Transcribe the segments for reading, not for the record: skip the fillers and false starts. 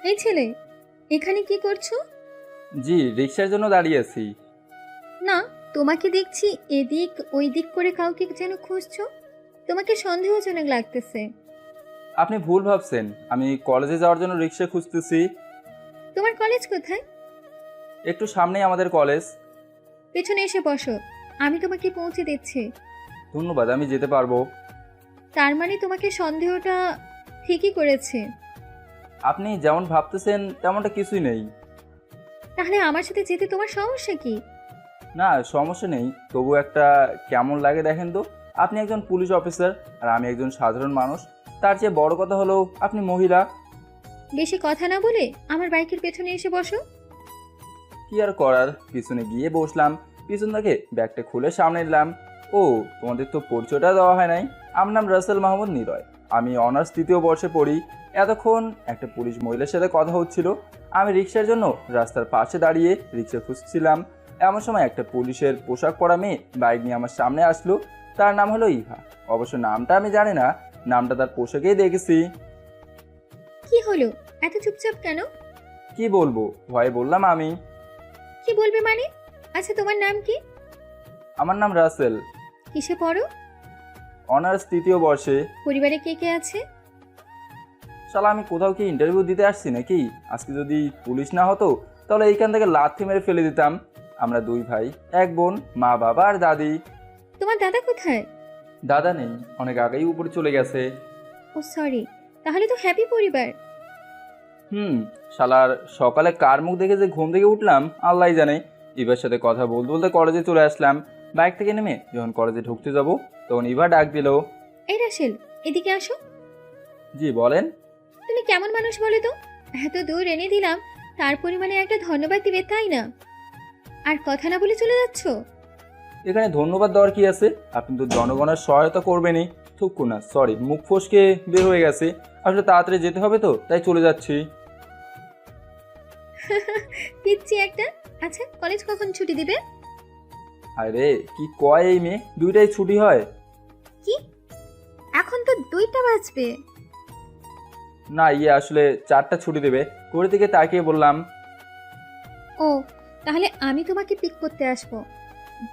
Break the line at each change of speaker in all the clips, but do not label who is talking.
এই ছেলে, এখানে কি করছো?
জি, রিক্সার জন্য দাঁড়িয়ে আছি।
না, তোমাকে দেখছি এদিক ওই দিক করে কাউকে যেন খুঁজছো। তোমাকে সন্দেহজনক লাগতেছে।
আপনি ভুল ভাবছেন, আমি কলেজে যাওয়ার জন্য রিক্সা খুঁজতেছি।
তোমার কলেজ কোথায়?
একটু সামনেই আমাদের কলেজ।
পেছনে এসে বসো, আমি তোমাকে পৌঁছে দিচ্ছি।
ধন্যবাদ, আমি যেতে পারবো।
তার মানে তোমাকে সন্দেহটা ঠিকই করেছে।
আপনি যেমন ভাবতেছেন তেমনটা কিছুই নেই।
তাহলে আমার সাথে যেতে তোমার সমস্যা কি?
না, সমস্যা নেই, তবু একটা কেমন লাগে দেখেন তো। আপনি একজন পুলিশ অফিসার আর আমি একজন সাধারণ মানুষ। তার চেয়ে বড় কথা হলো আপনি মহিলা।
বেশি কথা না বলে আমার বাইকের পেছনে এসে বসো।
কি আর করার, পিছনে গিয়ে বসলাম। পিছন থেকে ব্যাগটা খুলে সামনে নিলাম। ও, তোমাদের তো পরিচয়টা দেওয়া হয় নাই। আমার নাম রাসেল মাহমুদ নিলয়। আমি অনার্স 3য় বর্ষে পড়ি। এতক্ষণ একটা পুলিশ মহিলার সাথে কথা হচ্ছিল। আমি রিক্সার জন্য রাস্তার পাশে দাঁড়িয়ে রিক্সা খুঁজছিলাম। এমন সময় একটা পুলিশের পোশাক পরা মেয়ে বাইক নিয়ে আমার সামনে আসলো। তার নাম হলো ইভা। অবশ্য নামটা আমি জানি না, নামটা তার পোশাকেই দেখেছি।
কি হলো, এত চুপচাপ কেন?
কি বলবো, ভয়ে বললাম আমি।
কি বলবে মানে? আচ্ছা, তোমার নাম কি?
আমার নাম রাসেল।
কিসে পড়ো?
অনার্স 3য় বর্ষে।
পরিবারে কে কে আছে?
শালা, আমি কোথাও কি ইন্টারভিউ দিতে আসছি নাকি? আজকে যদি পুলিশ না হতো তাহলে এইখান থেকে লাথি মেরে ফেলে দিতাম। আমরা 2 ভাই, 1 বোন, মা বাবা আর দাদি।
তোমার দাদা কোথায়?
দাদা নেই, অনেক আগেই উপরে চলে গেছে।
ও সরি, তাহলে তো হ্যাপি পরিবার।
শালার সকালে কার মুখ দেখে যে ঘুম থেকে উঠলাম আল্লাহই জানে। ইভার সাথে কথা বলতে বলতে কলেজে চলে আসলাম। বাইক থেকে নেমে যখন কলেজে ঢুকতে যাব তখন ইভা ডাক দিল।
এই রাসেল, এদিকে আসো।
জি বলেন।
তুমি কেমন মানুষ বলো তো? এত দূর এনে দিলাম, তার পরিমাণে একটা ধন্যবাদ দিবে তাই না? আর কথা না বলে চলে যাচ্ছ?
এখানে ধন্যবাদ দেওয়ার কি আছে? আপনি তো জনগণের সহায়তা করবেনই। থুক্কু না, সরি, মুখ ফসকে বের হয়ে গেছে। আসলে তাড়াতাড়ি যেতে হবে তো, তাই চলে যাচ্ছি।
পিচ্ছি একটা। আচ্ছা, কলেজ কখন ছুটি দিবে?
আরে কি কয় এই মেয়ে, 2টাই ছুটি হয়?
কি? এখন তো 2টা বাজবে।
না, আসলে 4টা ছুটি দেবে। ঘড়ি থেকে তাকিয়ে বললাম।
ও, তাহলে আমি তোমাকে পিক করতে আসবো।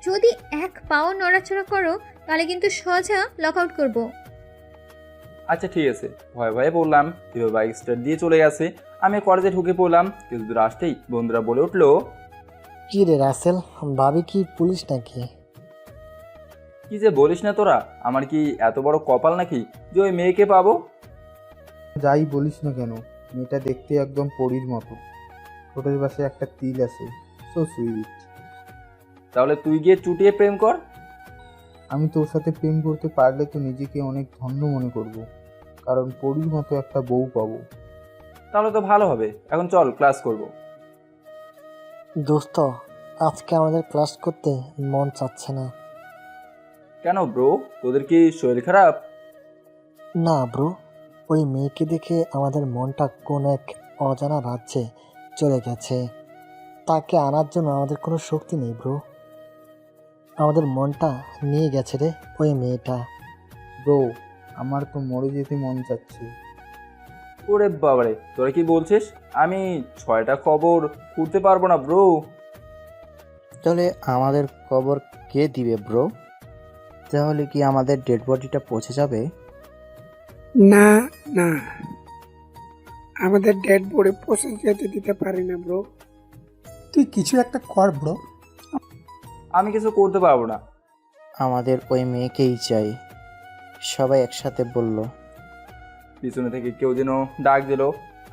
যদি এক পাও নড়াচড়া করো তাহলে কিন্তু সোজা লক আউট করবো।
আচ্ছা ঠিক আছে, ভয়ে ভয়ে বললাম। এবার বাইক স্টার্ট দিয়ে চলে গেছে। আমি কলেজে ঢুকে পড়লাম। কিছু দূর আসতেই বন্ধুরা বলে উঠলো।
কি রে রাসেল, ভাবি কি পুলিশ নাকি?
কি যে বলিস না তোরা, আমার কি এত বড় কপাল নাকি যে ওই মেয়েকে পাবো?
যাই বলিস না কেন, মেয়েটা দেখতে একদম পরীর মতো। ঠোঁটের পাশে একটা তিল আছে, সো সুইট।
তাহলে তুই গিয়ে চুটিয়ে প্রেম কর।
আমি তোর সাথে প্রেম করতে পারলে তো নিজেকে অনেক ধন্য মনে করব, কারণ পরীর মতো একটা বউ পাবো।
তাহলে তো ভালো হবে। এখন চল ক্লাস করব।
দোস্ত, আজকে আমাদের ক্লাস করতে মন চাচ্ছে না।
কেন ব্রো, তোদের কি শরীর খারাপ?
না ব্রো, ওই মেয়েকে দেখে আমাদের মনটা কোন এক অজানা রাজ্যে চলে গেছে। তাকে আনার জন্য আমাদের কোনো শক্তি নেই ব্রো। আমাদের মনটা নিয়ে গেছে রে ওই মেয়েটা।
ব্রো, আমার তো মরে যেতে মন চাচ্ছে।
ওরে বাবারে, তোরা কি বলছিস? আমি 6টা খবর করতে পারবো না ব্রো।
তাহলে আমাদের খবর কে দিবে ব্রো? তাহলে কি আমাদের ডেড বডিটা পৌঁছে যাবে?
না না, আমাদের ডেড বডি পৌঁছে যেতে দিতে পারি না ব্রো।
তুই কিছু একটা কর ব্রো।
আমি কিছু করতে পারবো না।
আমাদের ওই মেয়েকেই চাই, সবাই একসাথে বলল।
পিছনে থেকে কেউ যেন ডাক দিল।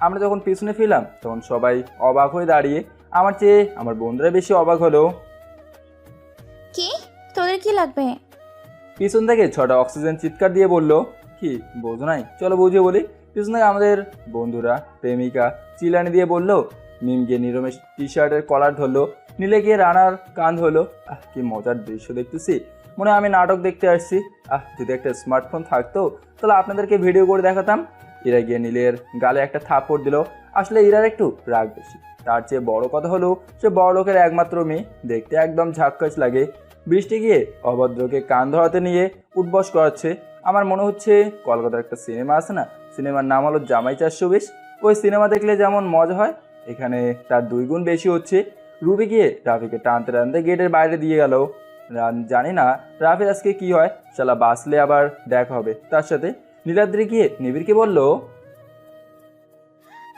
আমরা যখন পিছনে ফিরলাম তখন সবাই অবাক হয়ে দাঁড়িয়ে। আমার চেয়ে আমার বন্ধুরা বেশি অবাক হলো।
কি? তোদের কি লাগবে?
পিছন থেকে 6টা অক্সিজেন চিৎকার দিয়ে বলল। কি বোঝো নাই? চলো বুঝিয়ে বলি। পিছন থেকে আমাদের বন্ধুরা প্রেমিকা চিলানি দিয়ে বলল। মিম গিয়ে নীরমের টি শার্টের কলার ধরলো। নীলে গিয়ে রানার কান ধরলো। কি মজার দৃশ্য দেখতেছি, মনে হয় আমি নাটক দেখতে আসছি। যদি একটা স্মার্টফোন থাকতো তাহলে আপনাদেরকে ভিডিও করে দেখাতাম। ইরা গিয়ে নীলের গালে একটা থাপ্পড় দিল। আসলে ইরার একটু রাগ বেশি। তার চেয়ে বড় কথা হলো সে বড় লোকের একমাত্র মেয়ে, দেখতে একদম ঝাক্কাস লাগে। বৃষ্টি গিয়ে অভদ্রকে কান ধরাতে নিয়ে উঠবস করাচ্ছে। আমার মনে হচ্ছে কলকাতার একটা সিনেমা আছে না, সিনেমার নাম হলো জামাই 420। ওই সিনেমা দেখলে যেমন মজা হয় এখানে তার 2 গুণ বেশি হচ্ছে। রুবি গিয়ে রাফিকে টানতে টানতে গেটের বাইরে দিয়ে গেল। জানি না রাফির আজকে কি হয়, শালা বাসলে আবার দেখা হবে তার সাথে। নীলাদ্রি গিয়ে নিবিড়কে বলল,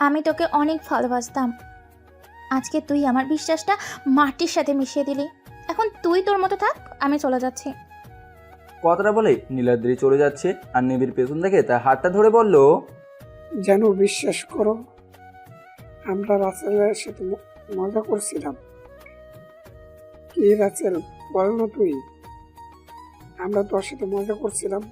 আমি তোকে অনেক ভালোবাসতাম, আজকে তুই আমার বিশ্বাসটা মাটির সাথে মিশিয়ে দিলি। এখন তুই তোর মতো থাক, আমি চলে যাচ্ছি।
কথাটা বলে নীলাদ্রি চলে যাচ্ছে আর নিবিড় পেছন থেকে তার হাতটা ধরে বলল,
যেন বিশ্বাস করো, আমরা রাসেলের সাথে মজা করছিলাম। কি রাসেল, বল না তুই, আমরা তোর সাথে মজা করছিলাম।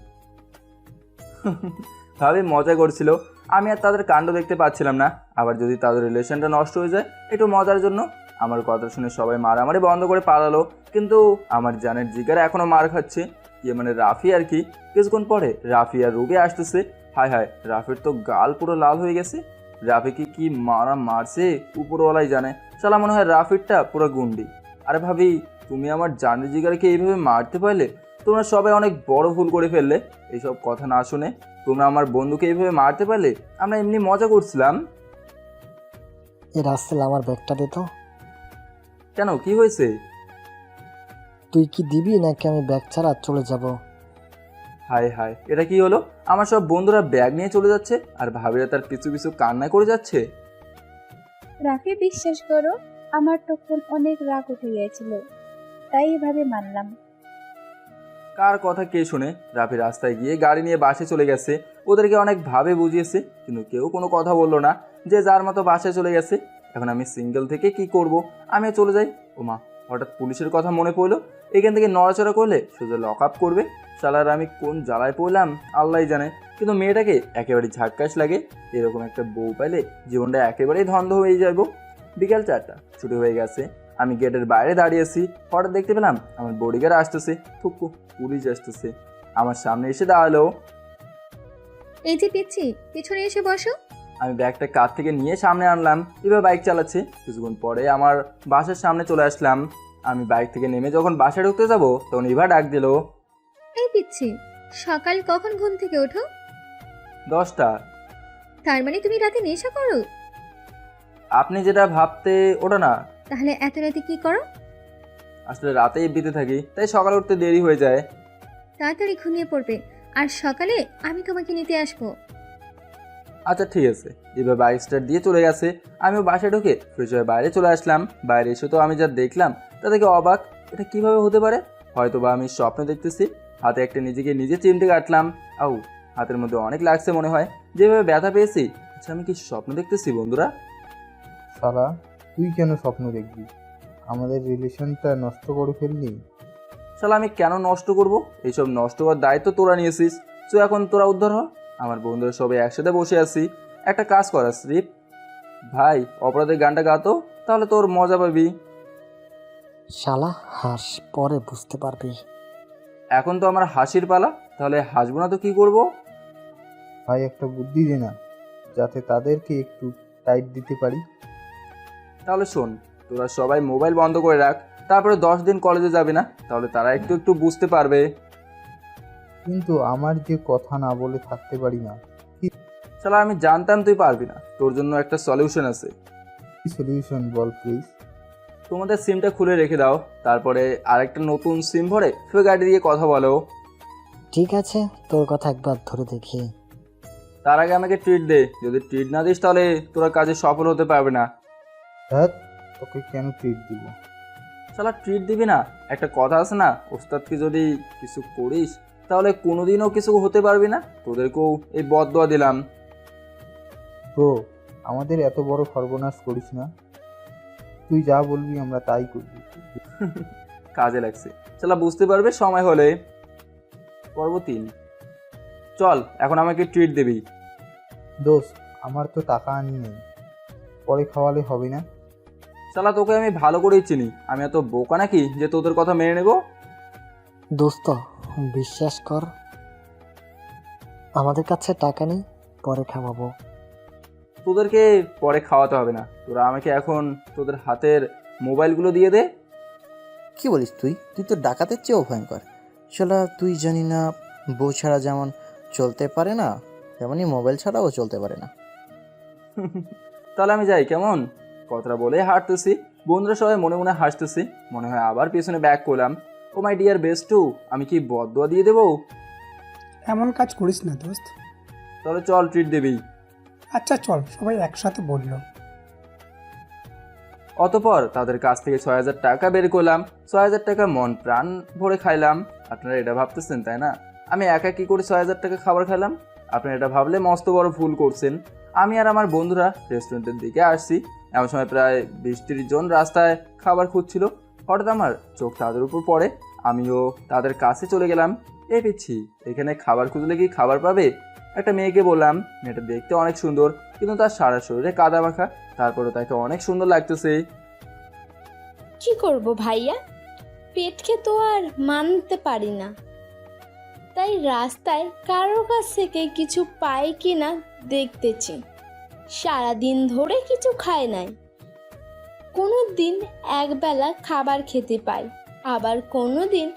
ভাবে মজা করছিল, আমি আর তাদের কাণ্ড দেখতে পাচ্ছিলাম না। আবার যদি তাদের রিলেশনটা নষ্ট হয়ে যায় একটু মজার জন্য। আমার কথা শুনে সবাই মারামারি বন্ধ করে পালালো, কিন্তু আমার জানের জিগার এখনো মার খাচ্ছে। ইয়ে মানে রাফি আর কি। কিছুক্ষণ পরে রাফি আর রুবি আসতেছে। হায় হায়, রাফির তো গাল পুরো লাল হয়ে গেছে। রাফিকে কি মারা মারছে উপরওয়ালাই জানে। শালা মনে হয় রাফিরটা পুরো গুন্ডি। আরে ভাবি, তুমি আমার জানের জিগারকে এইভাবে মারতে পারলে? তোমরা সবাই অনেক বড় ভুল করে ফেললে। এইসব কথা না শুনে তোমরা আমার বন্ধুকে এইভাবে মারতে পারলে? আমরা এমনি মজা করছিলাম।
এ রাসেল, আমার ব্যাগটা দে তো।
কেন, কি হয়েছে?
তুই কি দিবি নাকি আমি ব্যাগ ছাড়া চলে যাব?
হায় হায়, এটা কি হলো? আমার সব বন্ধুরা ব্যাগ নিয়ে চলে যাচ্ছে আর ভাবিরা তার পিছু পিছু কান্না করে যাচ্ছে।
রাফি, বিশ্বাস করো, আমার তখন অনেক রাগ উঠে গিয়েছিল, তাই এভাবে মানলাম।
কার কথা কে শুনে? রাফি রাস্তায় গিয়ে গাড়ি নিয়ে বাসে চলে গেছে। ওদেরকে অনেক ভাবে বুঝিয়েছে, কিন্তু কেউ কোনো কথা বললো না। যে যার মতো বাসায় চলে গেছে। এখন আমি সিঙ্গেল থেকে কি করব? আমি চলে যাই। ওমা, হঠাৎ পুলিশের কথা মনে পড়লো। এখান থেকে নড়াচড়া করলে সোজা লক আপ করবে। শালার আমি কোন জ্বালায় পড়লাম আল্লাহই জানে। কিন্তু মেয়েটাকে একেবারেই ঝাক্কাস লাগে। এরকম একটা বউ পাইলে জীবনটা একেবারেই ধন্ধ হয়ে যাব। বিকাল 4টা ছুটি হয়ে গেছে। আমি গেটের বাইরে দাঁড়িয়েছি। হঠাৎ দেখতে পেলাম আমার বডিগার্ড আসতেছে। থুকু, পুলিশ আসতেছে। আমার সামনে এসে দাঁড়ালো।
এই যে পিচ্ছি, পিছনে এসে বসো।
আমি ব্যাগটা কাঁধ থেকে নিয়ে সামনে আনলাম। এবার বাইক চালাচ্ছে। কিছুক্ষণ পরে আমার বাসার সামনে চলে আসলাম। আমি বাইক থেকে নেমে যখন বাসায় ঢুকতে যাব তখন ইভা ডাক দিল,
এই পিচ্ছি, সকাল কখন ঘুম থেকে ওঠো?
10টা।
তার মানে তুমি রাতে নেশা করো?
আপনি যেটা ভাবতে ওটা না।
তাহলে এত রাতে কি করো?
আসলে রাতেই বিতে থাকি, তাই সকালে উঠতে দেরি হয়ে যায়।
তাড়াতাড়ি ঘুমিয়ে পড়বে, আর সকালে আমি তোমাকে নিতে আসবো।
আচ্ছা ঠিক আছে। এবার বাইক স্টার্ট দিয়ে চলে গেছে। আমিও বাসায় ঢুকে ফ্রেশ হয়ে বাইরে চলে আসলাম। বাইরে এসে তো আমি যা দেখলাম তা থেকে অবাক। এটা কিভাবে হতে পারে? হয়তো বা আমি স্বপ্ন দেখতেছি। হাতে একটা নিজেকে নিজে চিমটে কাটলাম। আউ, হাতের মধ্যে অনেক লাগছে মনে হয়। যেভাবে ব্যথা পেয়েছি। আচ্ছা, আমি কি স্বপ্ন দেখতেছি বন্ধুরা?
সালা, তুই কেন স্বপ্ন দেখবি? আমাদের রিলেশনটা নষ্ট করে ফেললি।
শালা, আমি কেন নষ্ট করব? এইসব নষ্ট হওয়ার দায়িত্ব তোরা নিয়েছিস। তো এখন তোরা উদ্ধার হ। আমার বন্ধুরা সবাই একসাথে বসে আছি। একটা কাজ করা স্রিপ ভাই, অপরাধের গানটা গাতো, তাহলে তোর মজা পাবি।
শালা হাস, পরে বুঝতে পারবি।
এখন তো আমার হাসির পালা, তাহলে হাসবো না তো কি করব?
ভাই, একটা বুদ্ধি দে না, যাতে তাদেরকে একটু টাইট দিতে পারি।
তাহলে শোন, তোরা সবাই মোবাইল বন্ধ করে রাখ। তারপরে 10 দিন কলেজে যাবি না, তাহলে তারা একটু একটু বুঝতে পারবে।
কিন্তু আমার যে কথা না বলে থাকতে পারি না।
শালা, আমি জানতাম তুই পারবি না। তোর জন্য একটা সলিউশন আছে।
কি সলিউশন বল প্লিজ।
তোমাদের সিমটা খুলে রেখে দাও, তারপরে আরেকটা নতুন সিম ভরে ফের গাড়ি দিয়ে কথা বলো।
ঠিক আছে, তোর কথা একবার ধরে দেখি।
তার আগে আমাকে ট্রিট দে। যদি ট্রিট না দিস তাহলে তোরা কাজে সফল হতে পারবে না।
হ্যাঁ, তোকে কেন ট্রিট দিব?
শালা, ট্রিট দিবি না? একটা কথা আছে না, ওস্তাদকে যদি কিছু করিস তাহলে কোনোদিনও কিছু হতে পারবি না। তোদেরকেও এই বদদোয়া দিলাম।
ব্রো, আমাদের এত বড় সর্বনাশ করিস না। তুই যা বলবি আমরা তাই করবি।
কাজে লাগছে। শালা, বুঝতে পারবে সময় হলে। পর্ব 3। চল, এখন আমাকে ট্রিট দিবি।
দোস্ত, আমার তো টাকা আনি নেই, পরে খাওয়ালে হবে না?
শালা, তোকে আমি ভালো করেই চিনি। আমি এত বোকা নাকি যে তোদের কথা মেনে নেব?
দোস্ত, বিশ্বাস কর, আমাদের কাছে টাকা নেই, পরে খাওয়াবো।
তোদেরকে পরে খাওয়াতে হবে না। তোরা আমাকে এখন তোদের হাতের মোবাইলগুলো দিয়ে দে।
কি বলিস তুই? তুই তো ডাকাতের চেয়েও ভয়ঙ্কর। শালা, তুই জানি না বউ ছাড়া যেমন চলতে পারে না, তেমনি মোবাইল ছাড়াও চলতে পারে না।
তাহলে আমি যাই কেমন? কথাটা বলে হাঁটতেছি, বন্ধুরা সবাই মনে মনে হাসতেছি। মনে হয় আবার পেছনে ব্যাক করলাম। ও মাই ডিয়ার বেস্টু, আমি কি বদদোয়া দিয়ে দেবো?
এমন কাজ করিস না দোস্ত।
তাহলে চল, ট্রিট দেবি।
আচ্ছা চল, সবাই একসাথে বলল।
অতপর তাদের কাছ থেকে 6,000 টাকা বের করলাম। 6,000 টাকা মন প্রাণ ভরে খাইলাম। আপনারা এটা ভাবতেছেন তাই না, আমি একা কি করে 6,000 টাকা খাবার খেলাম? আপনারা এটা ভাবলে মস্ত বড় ভুল করছেন। আমি আর আমার বন্ধুরা রেস্টুরেন্টের দিকে আসছি। এমন সময় প্রায় 20-30 জন রাস্তায় খাবার খুঁজছিল। হঠাৎ আমার চোখ তাদের উপর পড়ে। আমিও তাদের কাছে চলে গেলাম। এ পিচ্ছি, এখানে খাবার খুঁজলে কি খাবার পাবে? একটা মেয়েকে বললাম। মেয়েটা দেখতে অনেক সুন্দর, কিন্তু তার সারা শরীরে কাদা মাখা। তারপরে তাকে অনেক সুন্দর লাগতেছে।
কি করব ভাইয়া, পেটকে তো আর মানতে পারি না, তাই রাস্তায় কারোর কাছ থেকে কিছু পাই কিনা দেখতেছি। সারাদিন ধরে কিছু খায় নাই, কোনো দিন একবেলা খাবার খেতে পাই, আবার কোনো দিন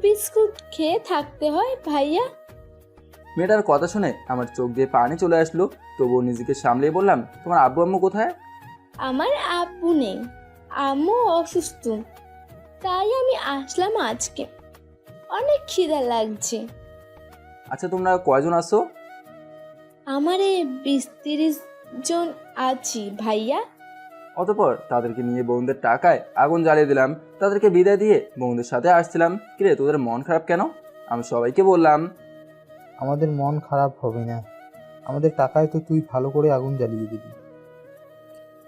বিস্কুট খেয়ে থাকতে হয় ভাইয়া।
মেয়েটার কথা শুনে আমার চোখ দিয়ে পানি চলে আসলো। তবুও নিজেকে সামলিয়ে বললাম, তোমার আব্বু আম্মু কোথায়?
আমার আব্বু নেই, আম্মু অসুস্থ, তাই আমি আসলাম আজকে। অনেক খিদা লাগছে।
আচ্ছা, তোমরা কয়জন আসো?
আমারে 20-30 জন আছি ভাইয়া।
অতপর তাদেরকে নিয়ে বোনদের টাকায় আগুন জ্বালিয়ে দিলাম। তাদেরকে বিদায় দিয়ে বোনদের সাথে আসছিলাম। কিরে, তোদের মন খারাপ কেন? আমি সবাইকে বললাম।
আমাদের মন খারাপ হবে না, আমাদের টাকায় তো তুই ভালো করে আগুন জ্বালিয়ে দিবি।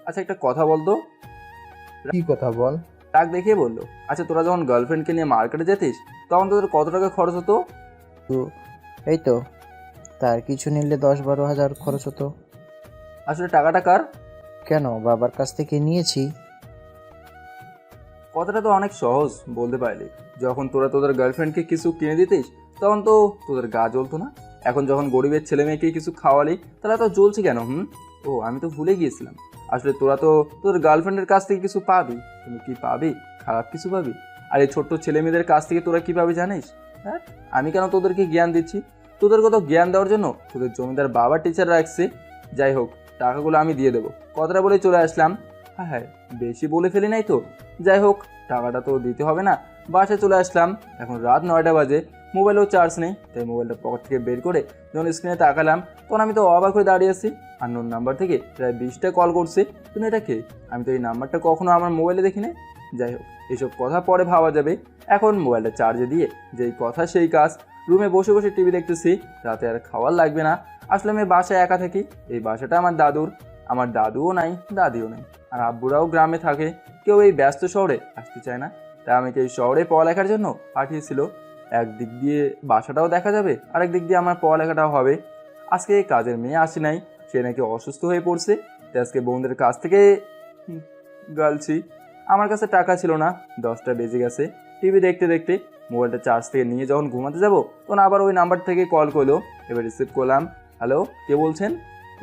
আচ্ছা, একটা কথা বলতো।
কি কথা বল?
টাক দেখিয়ে বললো, আচ্ছা তোরা যখন গার্লফ্রেন্ডকে নিয়ে মার্কেটে যেতিস তখন তোদের কত টাকা খরচ হতো?
তো এই তো, তার কিছু নিলে 10-12 হাজার খরচ হতো।
আসলে টাকাটা কার?
কেন, বাবার কাছ থেকে নিয়েছি।
কথাটা তো অনেক সহজ বলতে পারলি। যখন তোরা তোদের গার্লফ্রেন্ডকে কিছু কিনে দিতিস তখন তো তোদের গা জ্বলতো না। এখন যখন গরিবের ছেলে মেয়েকে কিছু খাওয়ালি তাহলে তো জ্বলছে কেন? ও, আমি তো ভুলে গিয়েছিলাম। আসলে তোরা তো তোদের গার্লফ্রেন্ডের কাছ থেকে কিছু পাবি। তুমি কি পাবি? খারাপ কিছু পাবি। আর এই ছোট্ট ছেলে মেয়েদের কাছ থেকে তোরা কী পাবি জানিস? হ্যাঁ, আমি কেন তোদেরকে জ্ঞান দিচ্ছি? তোদের কত জ্ঞান দেওয়ার জন্য তোদের জমিদার বাবা টিচার রাখছে। যাই হোক, টাকাগুলো আমি দিয়ে দেবো। কথাটা বলে চলে আসলাম। হ্যাঁ হ্যাঁ, বেশি বলে ফেলি নাই তো? যাই হোক, টাকাটা তো দিতে হবে না। বাসায় চলে আসলাম। এখন রাত 9টা বাজে। মোবাইলেও চার্জ নেই, তাই মোবাইলটা পকেট থেকে বের করে যখন স্ক্রিনে তাকালাম তখন আমি তো অবাক হয়ে দাঁড়িয়ে আছি। আননোন নাম্বার থেকে প্রায় 20টা কল করছে। কিন্তু এটা কে? আমি তো এই নাম্বারটা কখনো আমার মোবাইলে দেখিনি। যাই হোক, এসব কথা পরে ভাবা যাবে। এখন মোবাইলটা চার্জে দিয়ে যেই কথা সেই কাজ। রুমে বসে বসে টিভি দেখতেছি। রাতে আর খাওয়ার লাগবে না। আসলে আমি বাসায় একা থাকি। এই বাসাটা আমার দাদুর। আমার দাদুও নাই, দাদিও নেই। আর আব্বুরাও গ্রামে থাকে। কেউ এই ব্যস্ত শহরে আসতে চায় না, তাই আমাকে এই শহরে পড়ালেখার জন্য পাঠিয়েছিল। একদিক দিয়ে বাসাটাও দেখা যাবে, আরেক দিক দিয়ে আমার পড়ালেখাটাও হবে। আজকে এই কাজের মেয়ে আসে নাই, সে নাকি অসুস্থ হয়ে পড়ছে। তাই আজকে বোনদের কাছ থেকে গালছি। আমার কাছে টাকা ছিল না। 10টা বেজে গেছে। টিভি দেখতে দেখতে মোবাইলটা চার্জ থেকে নিয়ে যখন ঘুমাতে যাব তখন আবার ওই নাম্বার থেকে কল করলো। এবার রিসিভ করলাম। হ্যালো, কে বলছেন?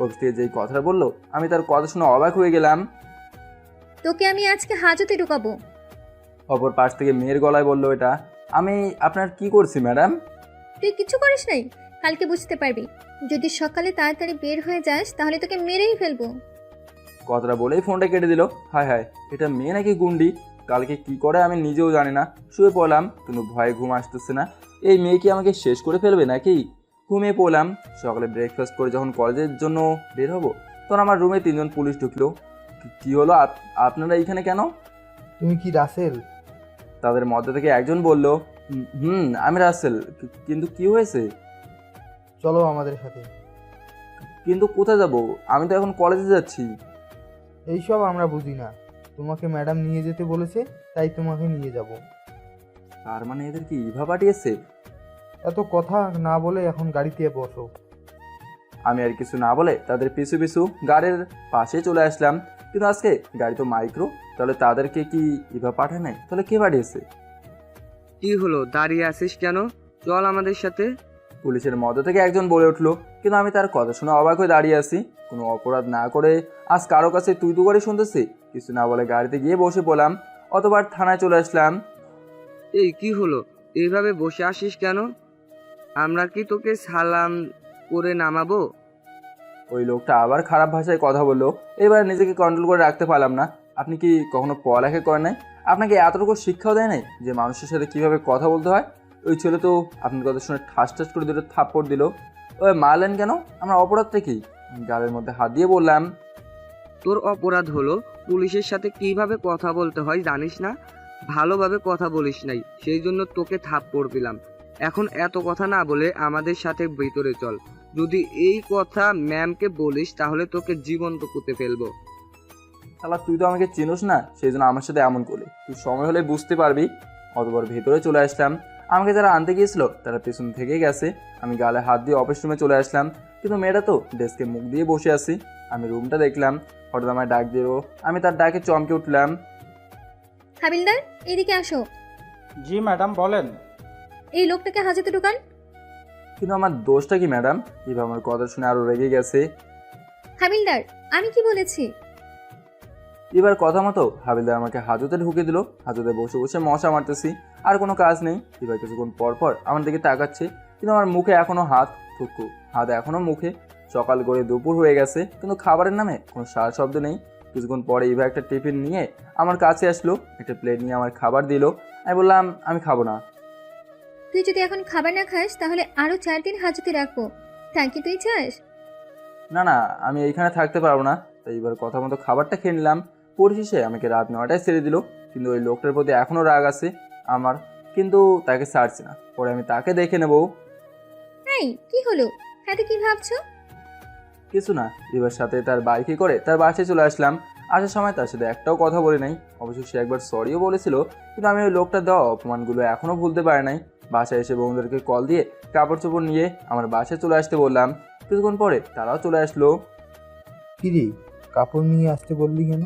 অফিস থেকে যেই কথাটা বললো আমি তার কথা শুনে অবাক হয়ে গেলাম।
তোকে আমি আজকে হাজতে ঢুকাবো।
অপর পাশ থেকে মেয়ের গলায় বললো, এটা আমি আপনার কি করছি ম্যাডাম?
তুই কিছু করিস নাই, কালকে বুঝতে পারবি। যদি সকালে তাড়াতাড়ি বের হয়ে যাস তাহলে তোকে মেরেই ফেলবো।
কথাটা বলেই ফোনটা কেটে দিল। হায় হায়, এটা মেয়ে নাকি গুন্ডি? কালকে কি করে আমি নিজেও জানি না। শুয়ে পড়লাম, কিন্তু ভয়ে ঘুম আসতেছে না। এই মেয়ে কি আমাকে শেষ করে ফেলবে নাকি? ঘুমিয়ে পড়লাম। সকালে ব্রেকফাস্ট করে যখন কলেজের জন্য বের হবো তখন আমার রুমে 3 জন পুলিশ ঢুকলো। কি হলো, আপনারা এইখানে কেন?
তুমি কি রাসেল?
তাদের মধ্যে থেকে একজন বলল, আমি রাসেল। কিন্তু কি হয়েছে?
চলো আমাদের সাথে।
কিন্তু কোথায় যাব? আমি তো এখন কলেজে যাচ্ছি।
এইসব আমরা বুঝি না, তোমাকে ম্যাডাম নিয়ে যেতে বলেছে, তাই তোমাকে নিয়ে যাব।
তার মানে এদের কি ইভা পাঠিয়েছে?
এত কথা না বলে এখন গাড়িতে বসো।
আমি আর কিছু না বলে তাদের পিছু পিছু গাড়ির পাশে চলে আসলাম। কিন্তু আজকে গাড়ি তো মাইক্রো, তাহলে তাদেরকে কি ইভা পাঠায় নাই? তাহলে কে পাঠিয়েছে?
কি হলো, দাঁড়িয়ে আছিস কেন? চল আমাদের সাথে।
পুলিশের মধ্যে থেকে একজন বলে উঠলো। কিন্তু আমি তার কথা শুনে অবাক হয়ে দাঁড়িয়ে আছি। কোনো অপরাধ না করে আজ কারো কাছে তুই তো করে শুনতেছি। কিছু না বলে গাড়িতে গিয়ে বসে পড়লাম। অতবার থানায় চলে আসলাম।
এই কি হলো, এইভাবে বসে আসিস কেন? আমরা কি তোকে সালাম করে নামাবো?
ওই লোকটা আবার খারাপ ভাষায় কথা বললো। এবার নিজেকে কন্ট্রোল করে রাখতে পারলাম না। আপনি কি কখনো পড়ালেখা করেন নাই? আপনাকে এতটুকু শিক্ষাও দেয় নাই যে মানুষের সাথে কীভাবে কথা বলতে হয়? ওই ছেলে তো আপনার কথা শুনে ঠাস ঠাস করে দুটো থাপ্পড় দিল। ওই মারলেন কেন? আমার অপরাধটা কি? আমি গালের মধ্যে হাত দিয়ে বললাম,
তোর অপরাধ হলো পুলিশের সাথে কিভাবে কথা বলতে হয় জানিস না, ভালোভাবে কথা বলিস নাই, সেই জন্য তোকে থাপ্পড় দিলাম। এখন এত কথা না বলে আমাদের সাথে ভিতরে চল, যদি এই কথা ম্যামকে বলিস তাহলে তোকে জীবন্ত পুঁতে ফেলবো।
শালা তুই তো আমাকে চিনোস না, সেই জন্য আমার সাথে এমন করলি। তুই সময় হলে বুঝতে পারবি। অতবার ভেতরে চলে আসলাম। আমাকে যারা আনতে গিয়েছিল তারা পেছন থেকেই গেছে। আমি গালে হাত দিয়ে অফিস রুমে চলে আসলাম, কিন্তু মেয়েটা তো ডেস্কে মুখ দিয়ে বসে আছি। আমি রুমটা দেখলাম, হঠাৎ আমায় ডাক দিল। আমি তার ডাকে চমকে উঠলাম।
হাবিলদার, এদিকে আসো।
জি ম্যাডাম, বলেন।
এই লোকটাকে হাজতে ঢোকান।
কিন্তু আমার দোষটা কি ম্যাডাম? এবার আমার কথা শুনে আরো রেগে গেছে।
হাবিলদার, আমি কি বলেছি?
এবার কথা মতো হাবিলদার আমাকে হাজতে ঢুকে দিল। হাজতে বসে বসে মশা মারতেছি, আর কোনো কাজ নেই। এবার কিছুক্ষণ পর পর আমার দিকে তাকাচ্ছে, কিন্তু আমার মুখে এখনো হাত, থুকু হাত এখনো মুখে। সকাল করে দুপুর হয়ে গেছে, কিন্তু খাবারের নামে কোনো সার শব্দ নেই। কিছুক্ষণ পরে এবার একটা টিফিন নিয়ে আমার কাছে আসলো, একটা প্লেট নিয়ে আমার খাবার দিল। আমি বললাম আমি খাবো না।
তুই যদি এখন খাবার না খাস তাহলে আরো 4 দিন হাজতে রাখবো। তা কি তুই চাস?
না না, আমি এইখানে থাকতে পারবো না। তাই এবার কথা মতো খাবারটা খেয়ে নিলাম। পরিশেষে আমাকে রাত 9টায় ছেড়ে দিল, কিন্তু ওই লোকটার প্রতি এখনও রাগ আছে আমার, কিন্তু তাকে ছাড়ছি না। পরে আমি তাকে দেখে নেব।
এই কি হলো? হাতে কি ভাবছো?
কিছু না। এবার সাথে তার বাইকে করে তার বাসায় চলে আসলাম। আসার সময় তার সাথে একটাও কথা বলে নাই। অবশ্য সে একবার সরিও বলেছিল, কিন্তু আমি ওই লোকটা দেওয়া অপমানগুলো এখনও ভুলতে পারি নাই। বাসায় এসে বন্ধুদেরকে কল দিয়ে কাপড় চোপড় নিয়ে আমার বাসায় চলে আসতে বললাম। কিছুক্ষণ পরে তারাও চলে আসলো।
কিরে, কাপড় নিয়ে আসতে বললি কেন?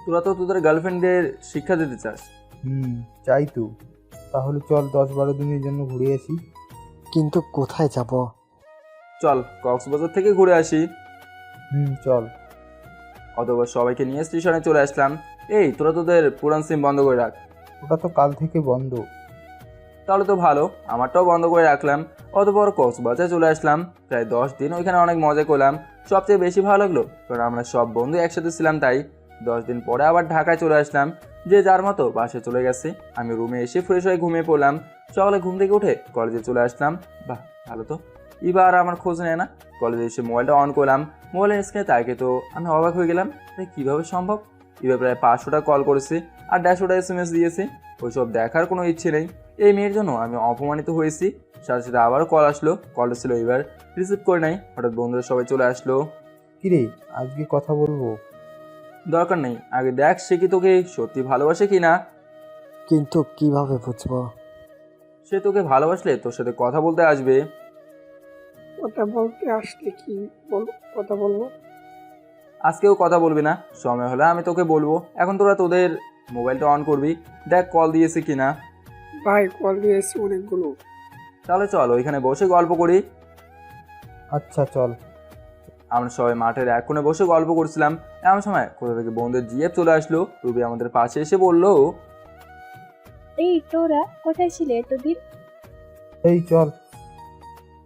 তোরা তো তোদের গার্লফ্রেন্ডদের শিক্ষা দিতে চাস।
চাই তো। তাহলে চল 10-12 দিনের জন্য ঘুরে আসি।
কিন্তু কোথায় যাব?
চল কক্সবাজার থেকে ঘুরে আসি।
চল।
অতবার সবাইকে নিয়ে স্টেশনে চলে আসলাম। এই তোরা তোদের পুরান সিম বন্ধ করে রাখ।
ওটা তো কাল থেকে বন্ধ।
তাহলে তো ভালো, আমারটাও বন্ধ করে রাখলাম। অতপর কক্সবাজারে চলে আসলাম। প্রায় 10 দিন ওইখানে অনেক মজা করলাম। সবচেয়ে বেশি ভালো লাগলো কারণ আমরা সব বন্ধু একসাথে ছিলাম। তাই 10 দিন পরে আবার ঢাকায় চলে আসলাম। যে যার মতো বাসে চলে গেছে। আমি রুমে এসে ফ্রেশ হয়ে ঘুমিয়ে পড়লাম। সকালে ঘুম থেকে উঠে কলেজে চলে আসলাম। বাহ ভালো তো, এবার আমার খোঁজ নেয় না। কলেজে এসে মোবাইলটা অন করলাম। মোবাইলের স্ক্রিনে তাকে তো আমি অবাক হয়ে গেলাম, কীভাবে সম্ভব? এবার প্রায় 500টা কল করেছে আর 150টা SMS দিয়েছে। ওইসব দেখার কোনো ইচ্ছে নেই। এই মেয়ের জন্য আমি অপমানিত হয়েছি। সাথে সাথে আবারও কল আসলো। কলটা ছিল এবার রিসিভ করে নাই। হঠাৎ বন্ধুরা সবাই চলে আসলো।
কিরে, আজকে কথা বলবো?
দরকার নেই, আগে দেখ সে কি তোকে সত্যি ভালোবাসে কি না।
কিন্তু কিভাবে বুঝবো?
সে তোকে ভালোবাসলে তোর সাথে কথা বলতে আসবে।
কথা বলতে আসলে কি কথা বলবো?
আজকেও কথা বলবি না? সময় হলে আমি তোকে বলবো। এখন তোরা তোদের মোবাইলটা অন করবি, দেখ কল দিয়েছে কি না।
ভাই কল দিয়েছি অনেকগুলো।
তাহলে চল ওইখানে বসে গল্প করি।
আচ্ছা চল।
আমরা সবাই মাঠের এক কোণে বসে গল্প করছিলাম। এমন সময় কোথা থেকে বন্ধুদের জিএফ চলে আসলো। রুবি আমাদের পাশে এসে বলল,
এই তোরা কোথায় ছিলে এতদিন?
এই চল।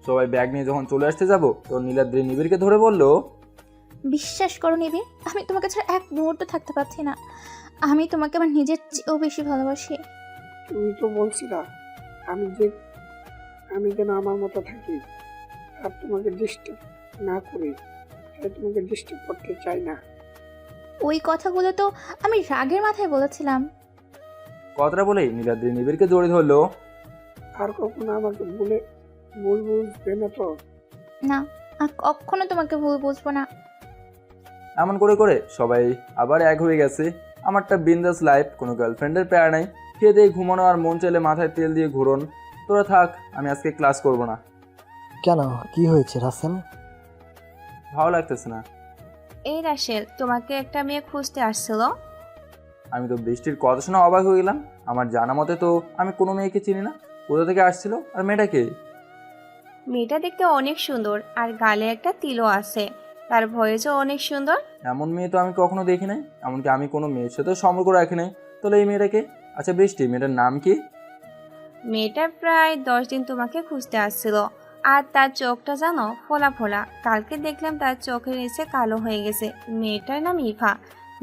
সবাই ব্যাগ নিয়ে যখন চলে আসতে যাবো তো নীলাদ্রি নিবিড়কে ধরে বলল,
বিশ্বাস করো নিবিড়, আমি তোমাকে ছাড়া এক মুহূর্ত থাকতে পারছি না। আমি তোমাকে আমার নিজের চেয়েও বেশি ভালোবাসি।
তুমি তো বলছিলা আমি যেন আমার মতো থাকি আর তোমাকে ডিস্টার্ব না করি, তাই তোমাকে ডিস্টার্ব করতে চাই না।
ওই কথাগুলো তো আমি রাগের মাথায় বলেছিলাম।
কথাটা বলেই নীলাদ্রি নিবিড়কে জড়িয়ে ধরলো।
আর কখনো আমাকে ভুল বুঝবে না তো?
না, আর কখনো তোমাকে ভুল বুঝবো না।
এমন করে করে সবাই আবার এক হয়ে গেছে। আমারটা বিন্দাস লাইফ, কোনো গার্লফ্রেন্ডের প্যারা নাই। খেয়ে দিয়ে ঘুমানো আর মন চাইলে মাথায় তেল দিয়ে ঘুরন। তোরা থাক, আমি আজকে ক্লাস করব না।
কেন, কি হয়েছে রাসেল?
ভালো লাগতেছে না।
এই রাসেল, তোমাকে একটা মেয়ে খুঁজতে আসছিল।
আমি তো বৃষ্টির কথা শুনে অবাক হয়ে গেলাম। আমার জানা মতে তো আমি কোনো মেয়েকে চিনি না। কোথা থেকে আসছিল আর মেয়েটাকে?
মেয়েটা দেখতে অনেক সুন্দর আর গালে একটা তিলও আছে, তার ভয়েসও অনেক সুন্দর।
এমন মেয়ে তো আমি কখনো দেখি নাই, এমনকি আমি কোনো মেয়ের সাথে সম্পর্ক রাখি নাই। তাহলে এই মেয়েটাকে? আচ্ছা বৃষ্টি, মেয়েটার নাম কি?
মেয়েটা প্রায় 10 দিন তোমাকে খুঁজতে আসছিল, আর তার চোখটা যেন ফোলা ফোলা। কালকে দেখলাম তার চোখের নিচে কালো হয়ে গেছে। মেয়েটার নাম ইভা।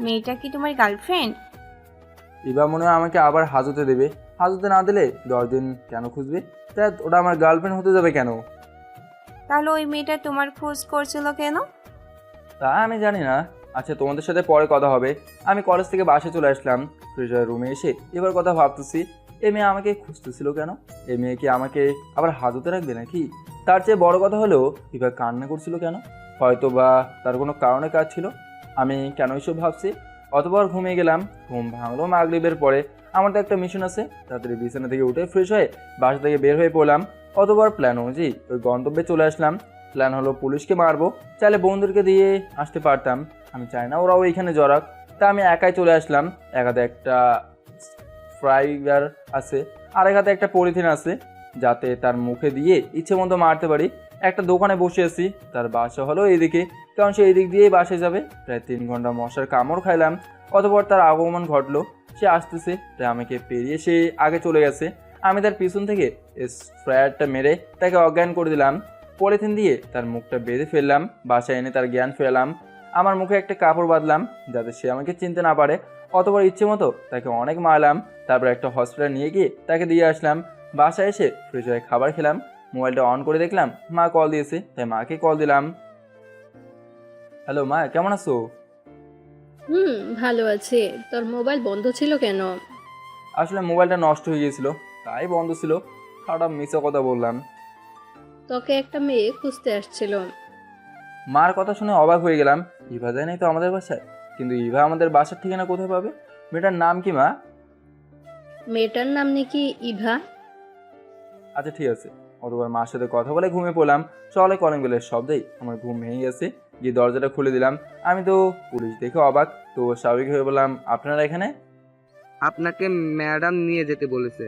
মেয়েটা কি তোমার গার্লফ্রেন্ড?
এবার মনে হয় আমাকে আবার হাজতে দেবে। হাজতে না দিলে 10 দিন কেন খুঁজবে? তা ওটা আমার গার্লফ্রেন্ড হতে যাবে কেন?
তাহলে ওই মেয়েটা তোমার খোঁজ করছিল কেন?
তা আমি জানি না। আচ্ছা, তোমাদের সাথে পরে কথা হবে। আমি কলেজ থেকে বাসে চলে আসলাম। ফ্রেজার রুমে এসে এবার কথা ভাবতেছি, এ মেয়ে আমাকে খুঁজতেছিল কেন? এ মেয়ে কি আমাকে আবার হাজতে রাখবে নাকি? তার চেয়ে বড় কথা হলো, এবার কান্না করছিল কেন? হয়তো বা তার কোনো কারণে কাজ ছিল। আমি কেন এসব ভাবছি? অতবার ঘুমিয়ে গেলাম। ঘুম ভাঙলো মাগরিবের পরে। আমার তো একটা মিশন আছে। তাড়াতাড়ি বিছানা থেকে উঠে ফ্রেশ হয়ে বাসা থেকে বের হয়ে পড়লাম। অতবার প্ল্যান অনুযায়ী ওই গন্তব্যে চলে আসলাম। প্ল্যান হলো পুলিশকে মারবো। চাইলে বন্ধুদেরকে দিয়ে আসতে পারতাম, আমি চাই না ওরাও এইখানে জড়াক। তা আমি একাই চলে আসলাম। এক হাতে একটা ফ্রাইয়ার আছে, আর এক হাতে একটা পলিথিন আছে, যাতে তার মুখে দিয়ে ইচ্ছে মতো মারতে পারি। একটা দোকানে বসে আছি, তার বাসা হলো এইদিকে, কারণ সে এই দিক দিয়েই বাসে যাবে। প্রায় 3 ঘন্টা মশার কামড় খাইলাম। অতপর তার আগমন ঘটলো। সে আসতেছে, তাই আমাকে পেরিয়ে সে আগে চলে গেছে। আমি তার পিছন থেকে স্প্রেয়ারটা মেরে তাকে অজ্ঞান করে দিলাম। পলিথিন দিয়ে তার মুখটা বেঁধে ফেললাম। বাসায় এনে তার জ্ঞান ফেরালাম। আমার মুখে একটা কাপড় বাঁধলাম, যাতে সে আমাকে চিনতে না পারে। অতপর ইচ্ছে মতো তাকে অনেক মারলাম। তারপর একটা হসপিটালে নিয়ে গিয়ে তাকে দিয়ে আসলাম। বাসায় এসে ফ্রেশ হয়ে খাবার খেলাম। মোবাইলটা অন করে দেখলাম মা কল দিয়েছে, তাই মাকে কল দিলাম। হ্যালো মা, কেমন আছো?
ভালো আছি। তোর মোবাইল বন্ধ ছিল কেন?
আসলে মোবাইলটা নষ্ট হয়ে গিয়েছিল, তাই বন্ধ ছিল। হঠাৎ মিছে কথা বললাম।
তোকে একটা মেয়ে খুঁজতে আসছিল।
মার কথা শুনে অবাক হয়ে গেলাম। ইভা যায় নাই তো আমাদের বাসায়, কিন্তু ইভা আমাদের বাসার ঠিকানা কোথায় পাবে? মেয়েটার নাম কি মা?
মেয়েটার নাম নাকি ইভা?
আচ্ছা ঠিক আছে। অতবার মার সাথে কথা বলে ঘুমিয়ে পড়লাম। সকালে কলিং বেলের শব্দেই আমার ঘুম ভেঙে গেছে। গিয়ে দরজাটা খুলে দিলাম। আমি তো পুলিশ দেখে অবাক, তো স্বাভাবিক হয়ে বললাম, আপনারা এখানে?
আপনাকে ম্যাডাম নিয়ে যেতে বলেছে।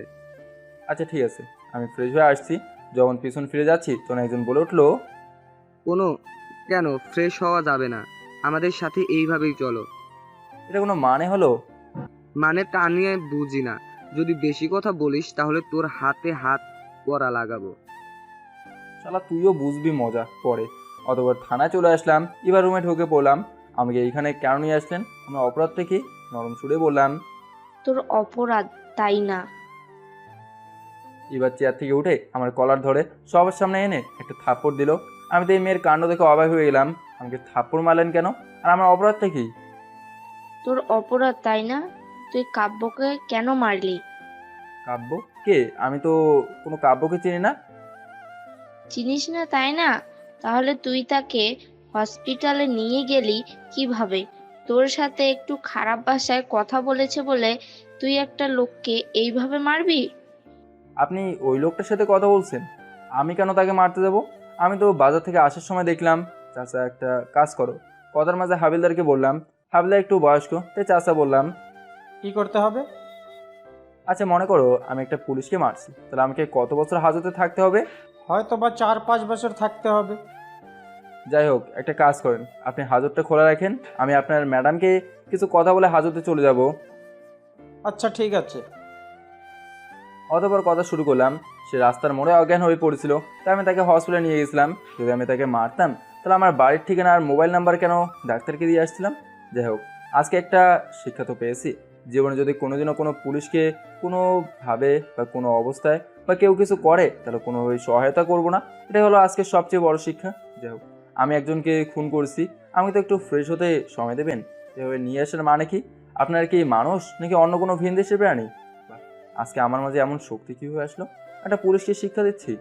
আচ্ছা ঠিক আছে, আমি ফ্রেশ হয়ে আসছি। যখন পিছন ফিরে যাচ্ছি তখন একজন বলে উঠলো,
কেন ফ্রেশ হওয়া যাবে না? আমাদের সাথে এইভাবেই চলো।
এটা কোনো মানে হলো?
মানে তা নিয়ে বুঝি না। যদি বেশি কথা বলিস তাহলে তোর হাতে হাত করা লাগাবো।
শালা তুইও বুঝবি মজা পরে। অতবার থানায় চলে আসলাম। এবার রুমে ঢুকে পড়লাম। আমাকে এইখানে কেন নিয়ে আসলেন? আমার অপরাধটা কি? নরম সুরে বললাম।
তোর অপরাধ, তাই না?
এবার চেয়ার থেকে উঠে আমার কলার ধরে সবার সামনে এনে একটা থাপ্পড় দিল। আমি তো এই মেয়ের কাণ্ড দেখে অবাক হয়ে গেলাম। আমাকে থাপ্পড় মারলেন কেন? আর আমার অপরাধটা কি?
তোর অপরাধ, তাই না? তুই কাব্যকে কেন মারলি?
কাব্য? কে? আমি তো কোনো কাব্যকে চিনি না।
চিনিস না, তাই না? তাহলে তুই তাকে হসপিটালে নিয়ে গেলি কিভাবে? তোর সাথে একটু খারাপ ভাষায় কথা বলেছে বলে তুই একটা লোককে এইভাবে মারবি?
আপনি ওই লোকটার সাথে কথা বলছেন? আমি কেন তাকে মারতে যাব? আমি তো বাজার থেকে আসার সময় দেখলাম। চাচা, একটা কাজ করো। কথার মাঝে হাবিলদারকে বললাম। হাবিলদার একটু বয়স্ক, তাই চাচা বললাম।
কি করতে হবে?
আচ্ছা মনে করো আমি একটা পুলিশকে মারছি, তাহলে আমাকে কত বছর হাজতে থাকতে হবে?
হয়তো বা 4-5 বছর থাকতে হবে।
যাই হোক, একটা কাজ করেন, আপনি হাজতটা খোলা রাখেন। আমি আপনার ম্যাডামকে কিছু কথা বলে হাজতে চলে যাব।
আচ্ছা ঠিক আছে।
অতপর কথা শুরু করলাম। সে রাস্তার মোড়ে অজ্ঞান হয়ে পড়েছিল, তাই আমি তাকে হসপিটালে নিয়ে গেছিলাম। যদি আমি তাকে মারতাম তাহলে আমার বাড়ির ঠিকানা আর মোবাইল নাম্বার কেন ডাক্তারকে দিয়ে আসছিলাম? যাই হোক, আজকে একটা শিক্ষা তো পেয়েছি। জীবনে যদি কোনোদিনও কোনো পুলিশকে কোনোভাবে বা কোনো অবস্থায় বা কেউ কিছু করে, তাহলে কোনোভাবেই সহায়তা করব না। এটাই হলো আজকের সবচেয়ে বড় শিক্ষা। যাই হোক, আমি একজনকে খুন করছি, আমি তো একটু ফ্রেশ হতে সময় দেবেন। এভাবে নিয়ে আসার মানে কি? আপনার কি মানুষ নাকি অন্য কোনো ভিন দেশের প্রাণী? আজকে আমার মাঝে এমন শক্তি কীভাবে আসলো? একটা পুলিশকে শিক্ষা দিচ্ছি।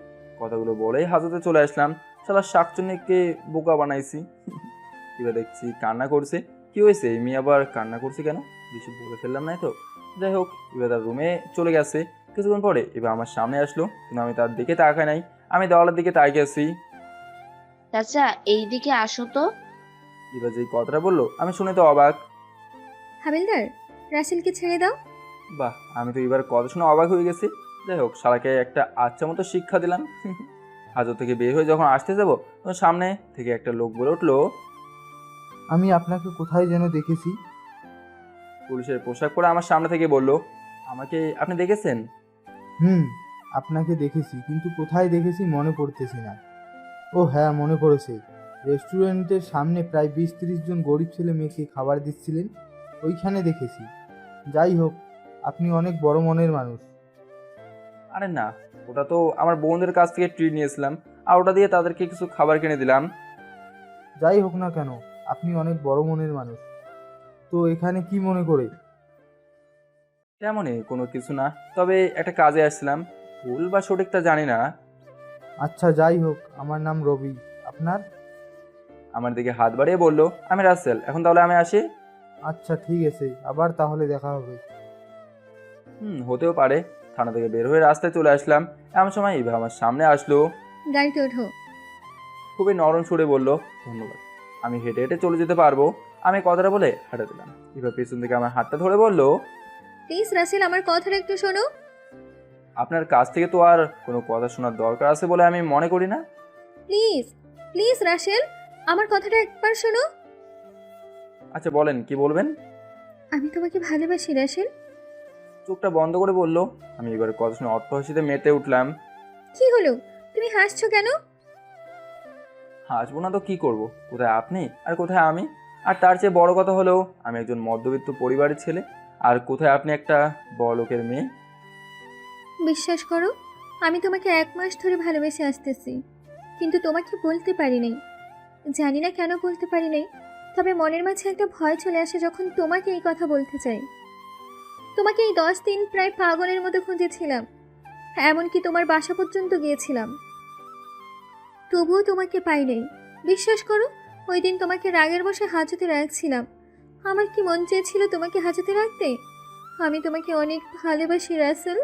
কথাগুলো বলেই হাজতে চলে আসলাম। শালা শাকচুন্নিকে বোকা বানাইছি। এবার দেখছি কান্না করছে। কি হয়েছে? এই মেয়ে আবার কান্না করছে কেন? বেশি বলে ফেললাম নাই তো? যাই হোক, এবার তার রুমে চলে গেছে। কিছুক্ষণ পরে এবার আমার সামনে আসলো, কিন্তু আমি তার দিকে তাকাই নাই। আমি দেওয়ালের দিকে তাকিয়ে আছি।
চাচা, এইদিকে আসো তো।
এবার যে কথাটা বললো আমি শুনে তো অবাক।
হাবিলদার, রাসেলকে ছেড়ে দাও।
বাহ, আমি তো এবার কথা শুনে অবাক হয়ে গেছি। যাই হোক, শালাকে একটা আচ্ছা মতো শিক্ষা দিলাম। হাজত থেকে বের হয়ে যখন আসতে যাবো, তখন সামনে থেকে একটা লোক বলে উঠলো,
আমি আপনাকে কোথায় যেন দেখেছি।
পুলিশের পোশাক পরে আমার সামনে থেকে বলল, আমাকে আপনি দেখেছেন?
আপনাকে দেখেছি, কিন্তু কোথায় দেখেছি মনে পড়তেছে না। ও হ্যাঁ, মনে পড়েছে। রেস্টুরেন্টের সামনে প্রায় 20-30 জন গরিব ছেলে মেয়েকে খাবার দিচ্ছিলেন, ওইখানে দেখেছি। যাই হোক, আপনি অনেক বড় মনের মানুষ।
আরে না, ওটা তো আমার বোনদের কাছ থেকে ট্রিট নিয়েছিলাম, আর ওটা দিয়ে তাদেরকে কিছু খাবার কিনে দিলাম।
যাই হোক না কেন, আপনি অনেক বড় মনের মানুষ। তো এখানে কি মনে করে?
তেমনই কোনো কিছু না, তবে একটা কাজে আসছিলাম, ভুল বা সঠিকটা জানি না।
আচ্ছা, যাই হোক, আমার নাম রবি। আপনার?
আমার দিকে হাত বাড়িয়ে বলল, আমি রাসেল। এখন তাহলে আমি আসি।
আচ্ছা, ঠিক আছে, আবার তাহলে দেখা হবে।
হতেও পারে। থানা থেকে বের হয়ে রাস্তায় চলে আসলাম, এমন সময় ইভা আমার সামনে আসলো।
গাড়িতে ওঠো।
খুবই নরম সুরে বলল, ধন্যবাদ, আমি হেঁটে হেঁটে চলে যেতে পারবো। আমি কথাটা বলে হাঁটা দিলাম। ইভা পেছন থেকে আমার হাতটা ধরে বলল,
প্লিজ রাসেল, আমার কথাটা একটু শোনো।
আপনার কাছ থেকে তো আর কোনো কথা শোনার দরকার আছে বলে আমি মনে করি না।
প্লিজ প্লিজ রাসেল, আমার কথাটা একবার শোনো।
আচ্ছা বলেন, কি বলবেন?
আমি তোমাকে ভালোবাসি রাসেল।
চোখটা বন্ধ করে বলল। আমি এবার কথা শুনে অট্টহাসিতে মেতে উঠলাম।
কি হলো, তুমি হাসছো কেন?
হাসবো না তো কি করব? কোথায় আপনি আর কোথায় আমি? আর তার চেয়ে বড় কথা হলো, আমি একজন মধ্যবিত্ত পরিবারের ছেলে, আর কোথায় আপনি একটা বড়লোকের মেয়ে।
বিশ্বাস করো, আমি তোমাকে 1 মাস ধরে ভালোবেসে আসতেছি, কিন্তু তোমাকে বলতে পারি নাই। জানি না কেন বলতে পারি নাই, তবে মনের মাঝে একটা ভয় চলে আসে যখন তোমাকে এই কথা বলতে চাই। তোমাকে এই 10 দিন প্রায় পাগলের মতো খুঁজেছিলাম, এমনকি তোমার বাসা পর্যন্ত গিয়েছিলাম, তবুও তোমাকে পাই নাই। বিশ্বাস করো, ওই দিন তোমাকে রাগের বসে হাজতে রাখছিলাম। আমার কি মন চেয়েছিল তোমাকে হাজতে রাখতে? আমি তোমাকে অনেক ভালোবাসি রাসেল।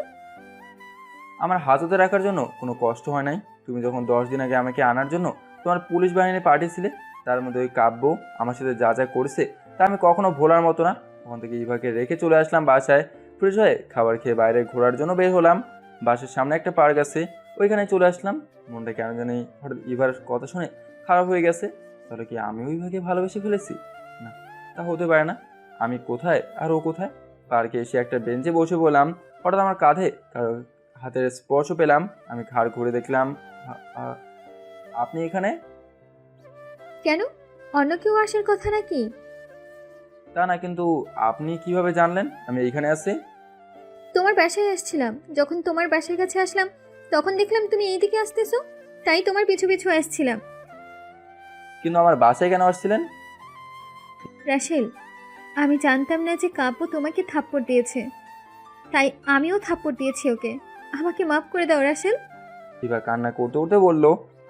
আমার হাজতে রাখার জন্য কোনো কষ্ট হয় নাই। তুমি যখন 10 দিন আগে আমাকে আনার জন্য তোমার পুলিশ বাহিনী পাঠিয়েছিলে, তার মধ্যে ওই কাব্য আমার সাথে যা যা করেছে তা আমি কখনো ভোলার মতো না। ওখান থেকে ইভাকে রেখে চলে আসলাম বাসায়। ফ্রেশ হয়ে খাবার খেয়ে বাইরে ঘোরার জন্য বের হলাম। বাসার সামনে একটা পার্ক আছে, ওইখানে চলে আসলাম। মনটা কেন জানি হঠাৎ ইভার কথা শুনে খারাপ হয়ে গেছে। তাহলে কি আমি ইভাকে ভালোবেসে ফেলেছি? না, তা হতে পারে না। আমি কোথায় আর ও কোথায়? পার্কে এসে একটা বেঞ্চে বসে বললাম। হঠাৎ আমার কাঁধে কারো হাতের স্পর্শ পেলাম। আমি ঘাড় ঘুরে দেখলাম আপনি এখানে।
কেন, অন্য কেউ আসার কথা নাকি?
তা না, কিন্তু আপনি কিভাবে জানলেন আমি এইখানে আছি?
তোমার বাসায় আসছিলাম, যখন তোমার বাসার কাছে আসলাম তখন দেখলাম তুমি এইদিকে আসতেছো, তাই তোমার পিছু পিছু আসছিলাম।
কিন্তু আমার বাসায় কেন আসছিলেন?
রাসেল, আমি জানতাম না যে কাব্য তোমাকে থাপ্পড় দিয়েছে, তাই আমিও থাপ্পড় দিয়েছি ওকে। আমাকে মাফ করে দাও রাসেল।
ইভা কান্না করতে করতে বলল,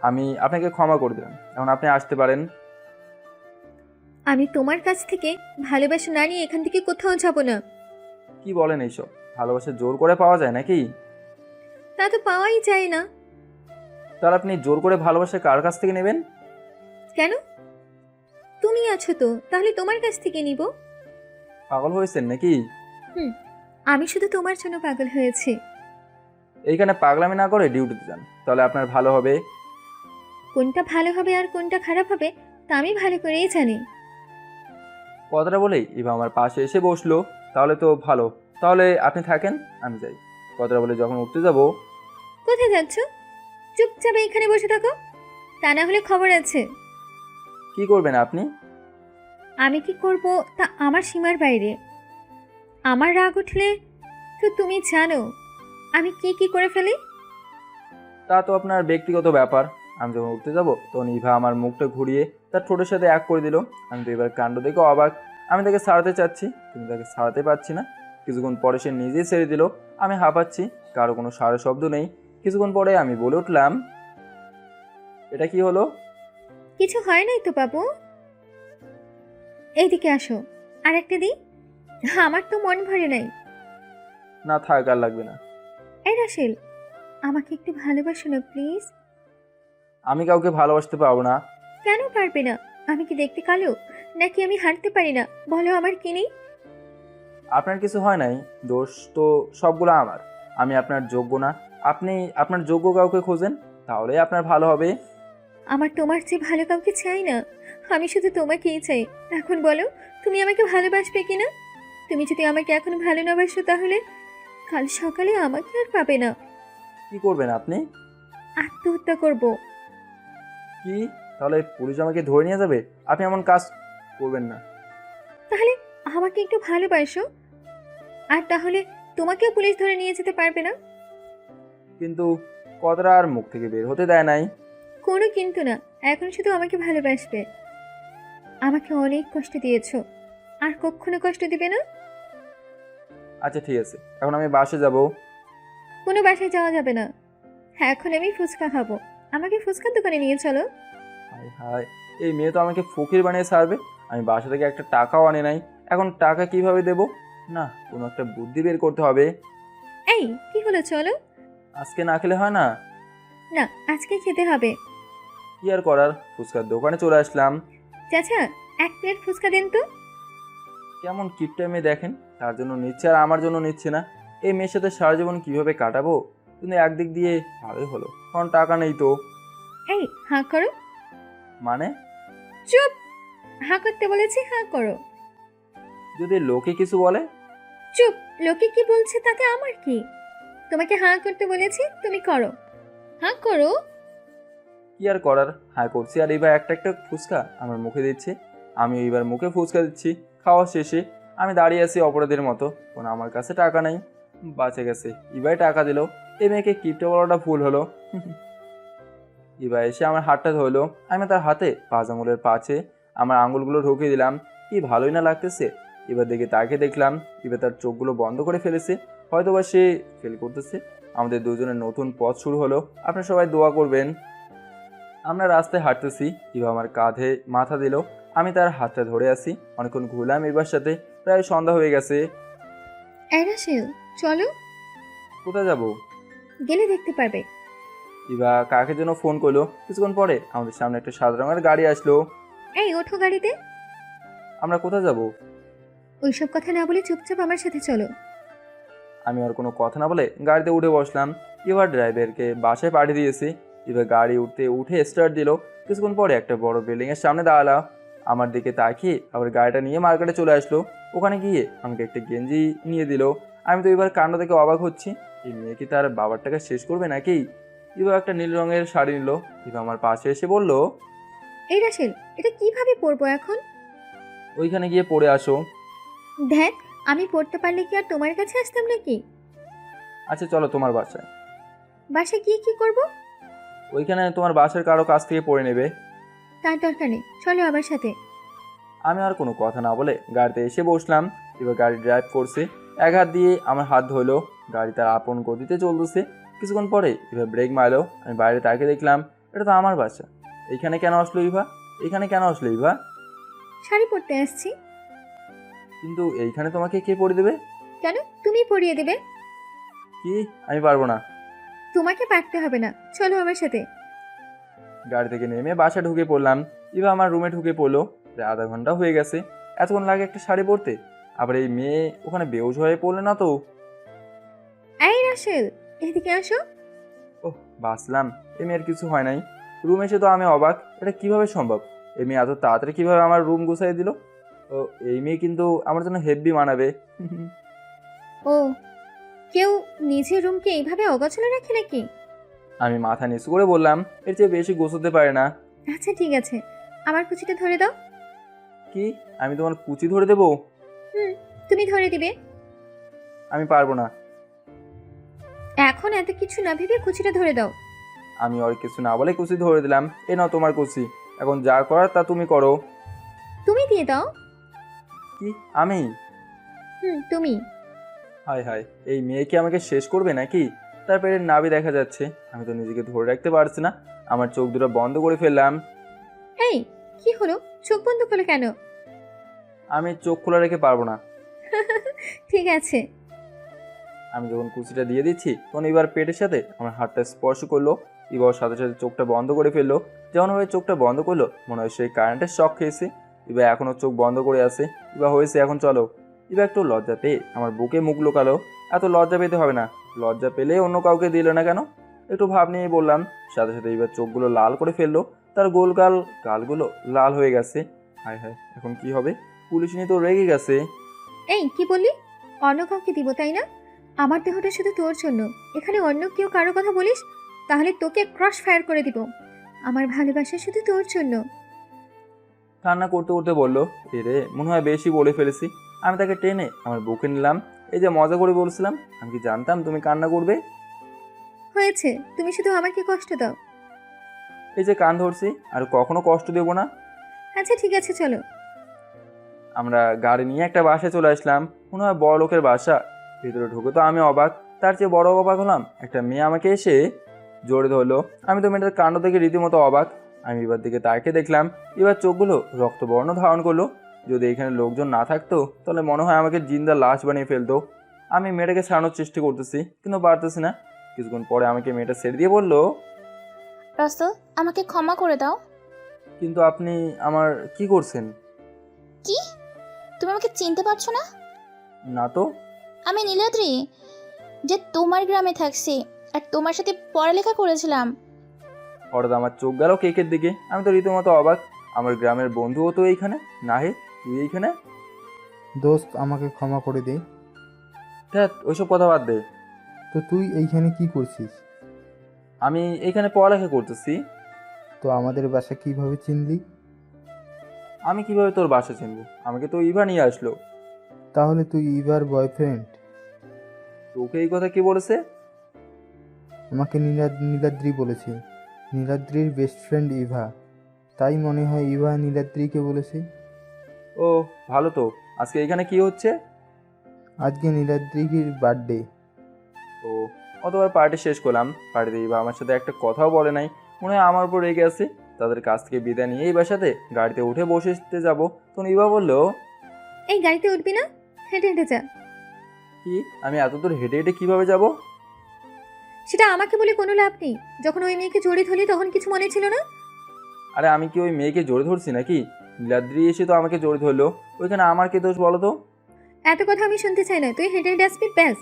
আমি আপনাকে ক্ষমা করে দিলাম, এখন আপনি আসতে পারেন।
আমি তোমার কাছ থেকে ভালোবাসা না নিয়ে এখান থেকে কোথাও যাব না।
কি বলেন এইসব? ভালোবাসা জোর করে পাওয়া যায় নাকি?
তা তো পাওয়াই যায় না।
তাহলে আপনি জোর করে ভালোবাসা কার কাছ থেকে নেবেন?
কেন, তুমি আছো তো, তাহলে তোমার কাছ থেকে নিব।
পাগল হয়েছেন নাকি?
আমি শুধু তোমার জন্য পাগল হয়েছি।
এইখানে পাগলামি না করে ডিউটিতে যান, তাহলে আপনার ভালো হবে।
কোনটা ভালো হবে আর কোনটা খারাপ হবে তা আমি ভালো করেই জানি।
কথাটা বলেই ইভা আমার পাশে এসে বসলো। তাহলে তো ভালো, তাহলে আপনি থাকেন, আমি যাই। কথাটা বলে যখন উঠতে যাব।
কোথায় যাচ্ছ? চুপচাপ এখানে বসে থাকো, তা না হলে খবর আছে।
কি করবেন আপনি?
আমি কি করব তা আমার সীমার বাইরে। আমার রাগ উঠলে তো তুমি জানো আমি কি কি করে ফেলি।
তা তো আপনার ব্যক্তিগত ব্যাপার। আমি যখন উঠতে যাব তখন ইভা আমার মুখটা ঘুরিয়ে তার ঠোঁটের সাথে এক করে দিল। আমি তো এবার কাণ্ড দেখে অবাক। আমি তাকে ছাড়াতে চাচ্ছি, কিন্তু তাকে ছাড়াতে পারছি না। কিছুক্ষণ পরে সে নিজেই ছেড়ে দিল। আমি হাঁপাচ্ছি, কারো কোনো সারা শব্দ নেই। কিছুক্ষণ পরে আমি বলে উঠলাম, এটা কি হলো?
কিছু হয় নাই তো বাবু, এইদিকে আসো, আর একটা দিই। আমার তো মন ভরে নাই।
না থাক, আর লাগবে না।
এই রাসেল, আমাকে একটু ভালোবাসো না প্লিজ।
আমি কাউকে ভালোবাসতে পারবো না।
কেন পারবে না? আমি কি দেখতে কালো নাকি আমি হাঁটতে পারি না? বলো, আমার কি নেই?
আপনার কিছু হয় নাই, দোষ তো সবগুলো আমার। আমি আপনার যোগ্য না। আপনি আপনার যোগ্য কাউকে খোঁজেন, তাহলেই আপনার ভালো হবে।
আমার তোমার চেয়ে ভালো কাউকে চাই না, আমি শুধু তোমাকেই চাই। এখন বলো, তুমি আমাকে ভালোবাসবে কিনা? তুমি যদি আমাকে এখন ভালো না বাসো তাহলে কাল সকালে আমাকে আর পাবে না।
কি করবেন আপনি?
আত্মহত্যা করব।
কি? তাহলে পুলিশ আমাকে ধরে নিয়ে যাবে? আপনি এমন কাজ করবেন না।
তাহলে আমাকে একটু ভালোবাসো, আর তাহলে তোমাকেও পুলিশ ধরে নিয়ে যেতে পারবে না।
কিন্তু কথাটা আর মুখ থেকে বের হতে দেয় নাই।
কোনো কিন্তু না, এখন শুধু আমাকে ভালোবাসবে। আমাকে অনেক কষ্ট দিয়েছো, আর কখনো কষ্ট দিবে না।
আচ্ছা ঠিক আছে, এখন আমি বাসে যাব।
কোনো বাসায় যাওয়া যাবে না। হ্যাঁ, এখন আমি ফুচকা খাবো, আমাকে ফুচকার দোকানে নিয়ে চলো।
হায় হায়, এই মেয়ে তো আমাকে ফকির বানিয়ে ছাড়বে। আমি বাসা থেকে একটা টাকাও আনে নাই, এখন টাকা কিভাবে দেব? না, কোনো একটা বুদ্ধি বের করতে হবে।
এই কি হলো, চলো।
আজকে না খেলে হয় না।
না, আজকে খেতে হবে।
কি আর করার, ফুচকার দোকানে চলে আসলাম।
চাচা, 1 প্লেট ফুচকা দেন তো।
কেমন কিপটা মেয়ে দেখেন, তার জন্য নিচ্ছে আর আমার জন্য নিচ্ছে না। এই মেয়ের সাথে সারা জীবন কীভাবে কাটাবো? কিন্তু একদিক দিয়ে ভালোই হলো, কারণ টাকা নেই তো।
এই হাঁ করো।
মানে?
চুপ, হাঁ করতে বলেছি, হাঁ করো।
যদি লোকে কিছু বলে?
চুপ, লোকে কি বলছে তাতে আমার কি? তোমাকে হাঁ করতে বলেছি, তুমি করো, হাঁ করো।
কি আর করার, হ্যাঁ করছি। আর এবার একটা একটা ফুচকা আমার মুখে দিচ্ছে, আমি এইবার মুখে ফুচকা দিচ্ছি। খাওয়া শেষে আমি দাঁড়িয়ে আছি অপরাধের মতো, কারণ আমার কাছে টাকা নেই। বাঁচে গেছে, এবার টাকা দিল। এই মেয়েকে কিপটা বলাটা ভুল হলো। এবার এসে আমার হাতটা ধরলো, আমি তার হাতে 5 আঙুলের পাশে আমার আঙুলগুলো ঢুকিয়ে দিলাম। কি ভালোই না লাগতেছে। এবার দেখে তাকে দেখলাম, এবার তার চোখগুলো বন্ধ করে ফেলেছে, হয়তো বা সে ফেল করতেছে। আমাদের দুজনের নতুন পথ শুরু হলো। আপনারা সবাই দোয়া করবেন। আমরা রাস্তায় হাঁটতেছি, এবার আমার কাঁধে মাথা দিল, আমি তার হাতটা ধরে আছি। অনেকক্ষণ ঘুরলাম এবার সাথে, প্রায় সন্ধ্যা হয়ে গেছে।
রাসেল, চলো।
কোথায় যাব?
গেলে দেখতে পারবে।
এবার কাকের জন্য ফোন করলো। কিছুক্ষণ পরে আমাদের সামনে একটা সাদা রঙের গাড়ি আসলো।
এই ওঠো গাড়িতে।
আমরা কোথায় যাব?
ওইসব কথা না বলে চুপচাপ আমার সাথে চলো।
আমি আর কোনো কথা না বলে গাড়িতে উঠে বসলাম। এবার ড্রাইভারকে বাসায় পাঠিয়ে দিয়েছি। এবার গাড়ি উঠে স্টার্ট দিল। কিছুক্ষণ পরে একটা বড় বিল্ডিংয়ের সামনে দাঁড়ালো। আমার দিকে তাকিয়ে আবার গাড়িটা নিয়ে মার্কেটে চলে আসলো। ওখানে গিয়ে আমাকে একটা গেঞ্জি নিয়ে দিল। আমি তো এবার কাণ্ড থেকে অবাক হচ্ছি, এই মেয়ে কি তার বাবার টাকা শেষ করবে নাকি? এবার একটা নীল রঙের শাড়ি নিল। এবার আমার পাশে এসে বলল,
এই রাসেল, এটা কিভাবে পরবো এখন?
ওইখানে গিয়ে পরে আসো।
দেখ, আমি পড়তে পারলে কি আর তোমার কাছে আসতাম নাকি?
আচ্ছা চলো তোমার বাসায়।
বাসায় গিয়ে কি করব?
ওইখানে তোমার বাসার কারো কাছ থেকে পড়ে নেবে।
তার দরকার নেই, চলো আমার সাথে।
আমি আর কোনো কথা না বলে গাড়িতে এসে বসলাম। এবার গাড়ি ড্রাইভ করছে, এক হাত দিয়ে আমার হাত ধরলো। গাড়ি তার আপন গতিতে চলতেছে। কিছুক্ষণ পরে এবার ব্রেক মারলো। আমি বাইরে তাকিয়ে দেখলাম, এটা তো আমার বাসা। এইখানে কেন আসলো ইভা? এইখানে কেন আসলো ইভা?
শাড়ি পরতে আসছি।
কিন্তু এইখানে তোমাকে কে পরিয়ে দেবে?
কেন, তুমি পরিয়ে দেবে?
কি? আমি পারবো না।
তোমাকে পারতে হবে না, চলো আমার সাথে।
গাড়ি থেকে নেমে বাসা ঢুকে পড়লাম। ইভা আমার রুমে ঢুকে পড়লো। প্রায় আধা ঘন্টা হয়ে গেছে। এতক্ষণ লাগে একটা শাড়ি পরতে? আবার এই মেয়ে ওখানে বেউস হয়ে পড়লে না তো?
এই রাসেল, এদিকে আসো।
ওহ, বাঁচলাম। এই মেয়ের কিছু হয় নাই। রুম এসে তো আমি অবাক, এটা কিভাবে সম্ভব? এই মেয়ে এত তাড়াতাড়ি কিভাবে আমার রুম গুছাই দিল? ও, এই মেয়ে কিন্তু আমার জন্য হেব্বি মানাবে।
ও, কেউ নিজের রুমকে এইভাবে অগোছালো রাখে নাকি?
আমি মাথা নিচু করে বললাম, এর চেয়ে বেশি গোছাতে পারে না।
আচ্ছা ঠিক আছে, আমার কুচিটা ধরে দাও।
কি? আমি তোমার কুচি ধরে দেবো?
তুমি ধরে দিবে।
আমি পারবো না।
এখন এত কিছু না ভেবে কুচিটা ধরে দাও।
আমি আর কিছু না বলে কুচি ধরে দিলাম। এ নাও তোমার কুচি, এখন যা করার তা তুমি করো।
তুমি দিয়ে দাও।
কি? আমি?
তুমি।
হায় হায়, এই মেয়ে কি আমাকে শেষ করবে নাকি? তার পেটের নাভি দেখা যাচ্ছে। আমি তো নিজেকে ধরে রাখতে পারছি না। আমার চোখ দুটো বন্ধ করে ফেললাম।
এই কি হলো, চোখ বন্ধ করলে কেন?
আমি চোখ খোলা রেখে পারবো না।
ঠিক আছে।
আমি যখন কুচিটা দিয়ে দিচ্ছি তখন এবার পেটের সাথে আমার হাতটা স্পর্শ করলো। এবার সাথে সাথে চোখটা বন্ধ করে ফেললো। যেমনভাবে চোখটা বন্ধ করলো মনে হয় সেই কারেন্টের শক খেয়েছে। এবার এখনও চোখ বন্ধ করে আছে। এবার হয়েছে, এখন চলো। এবার একটু লজ্জা পেয়ে আমার বুকে মুখ লুকালো। এত লজ্জা পেতে হবে না, লজ্জা পেলে অন্য কাউকে দিল না কেন? একটু ভাব নিয়ে বললাম। সাথে সাথে এবার চোখগুলো লাল করে ফেললো। তার গোল গালগুলো লাল হয়ে গেছে। হায় হায়, এখন কি হবে? পুলিশ নিয়ে তো রেগে গেছে।
এই কি বললি? অন্য কাউকে দিব তাই না? আমার দেহটা শুধু তোর জন্য। এখানে অন্য কেউ কারো কথা বলিস তাহলে তোকে ক্রস ফায়ার করে দিব। আমার ভালোবাসা শুধু তোর জন্য।
কান্না করতে করতে বললো, রে মনে হয় বেশি বলে ফেলেছি। আমি তাকে টেনে আমার বুকে নিলাম। এই যে মজা করে বলছিলাম, আমি কি জানতাম তুমি কান্না করবে?
হয়েছে, তুমি শুধু আমাকে কষ্ট দাও।
এই যে কান ধরছি, আর কখনো কষ্ট দেবো না।
আচ্ছা ঠিক আছে, চলো।
আমরা গাড়ি নিয়ে একটা বাসায় চলে আসলাম। মনে হয় বড় লোকের বাসা। ভিতরে ঢুকে তো আমি অবাক, তার চেয়ে বড় অবাক হলাম একটা মেয়ে আমাকে এসে জড়িয়ে ধরলো। আমি তো মেয়েটার কাণ্ড থেকে রীতিমতো অবাক। আমি এবার দিকে তাকে দেখলাম, এবার চোখগুলো রক্তবর্ণ ধারণ করলো। যদি এখানে লোকজন না থাকতো তাহলে মনে হয় আমাকে জিন্দা লাশ বানিয়ে ফেলতো। আমি মেয়েটাকে ছাড়ানোর চেষ্টা করতেছি, কিন্তু পারতেছি না। কিছুক্ষণ পরে আমাকে মেয়েটা ছেড়ে দিয়ে বললো,
রাসেল, আমাকে ক্ষমা করে দাও।
কিন্তু আপনি আমার কি করছেন?
কি? তুমি আমাকে চিনতে পারছো না?
না তো।
আমি নীলাদ্রি, যে তোমার গ্রামে থাকছি আর তোমার সাথে পড়ালেখা করেছিলাম।
হঠাৎ আমার চোখ গেল কেকের দিকে। আমি তো রীতিমতো অবাক। আমার গ্রামের বন্ধুও তো এইখানে। না হে, তুই এইখানে?
দোস্ত, আমাকে ক্ষমা করে দে।
ধ্যাৎ, ওইসব কথা বাদ দে।
তো তুই এইখানে কি করছিস?
আমি এইখানে পড়ালেখা করতেছি।
তো আমাদের বাসা কিভাবে চিনলি?
আমি কিভাবে তোর বাসা চিনবো? আমাকে তো ইভা নিয়ে আসলো।
তাহলে তুই ইভার বয়ফ্রেন্ড?
তোকে এই কথা কি বলেছে?
আমাকে নীলাদ্রি বলেছে। নীলাদ্রির বেস্ট ফ্রেন্ড ইভা। তাই মনে হয় ইভা নীলাদ্রিকে বলেছে।
ও ভালো তো। আজকে এখানে কি হচ্ছে?
আজকে নীলাদ্রির বার্থডে।
তো অতবার পার্টি শেষ করলাম। পার্টিতে ইভা আমার সাথে একটা কথাও বলে নাই। মনে হয় আমার উপর রেগে আছে। তাদের কাছ থেকে বিদায় নিয়ে ইবার সাথে গাড়িতে উঠে বসতে যাবো, তখন ইভা বললো,
এই গাড়িতে উঠবি না, হেঁটে হেঁটে যা।
কি? আমি এত দূর হেঁটে হেঁটে কিভাবে যাব?
সেটা আমাকে বলে কোনো লাভ নেই। যখন ওই মেয়েকে জড়িয়ে ধরলি তখন কিছু মনে ছিল না?
আরে আমি কি ওই মেয়েকে জড়ে ধরছি নাকি? নীলাদ্রি এসে তো আমাকে জড়ে ধরলো। ওইখানে আমার কি দোষ বলো তো?
এত কথা আমি শুনতে চাই না, তুই হেঁটে হেঁটে আসবি ব্যাস।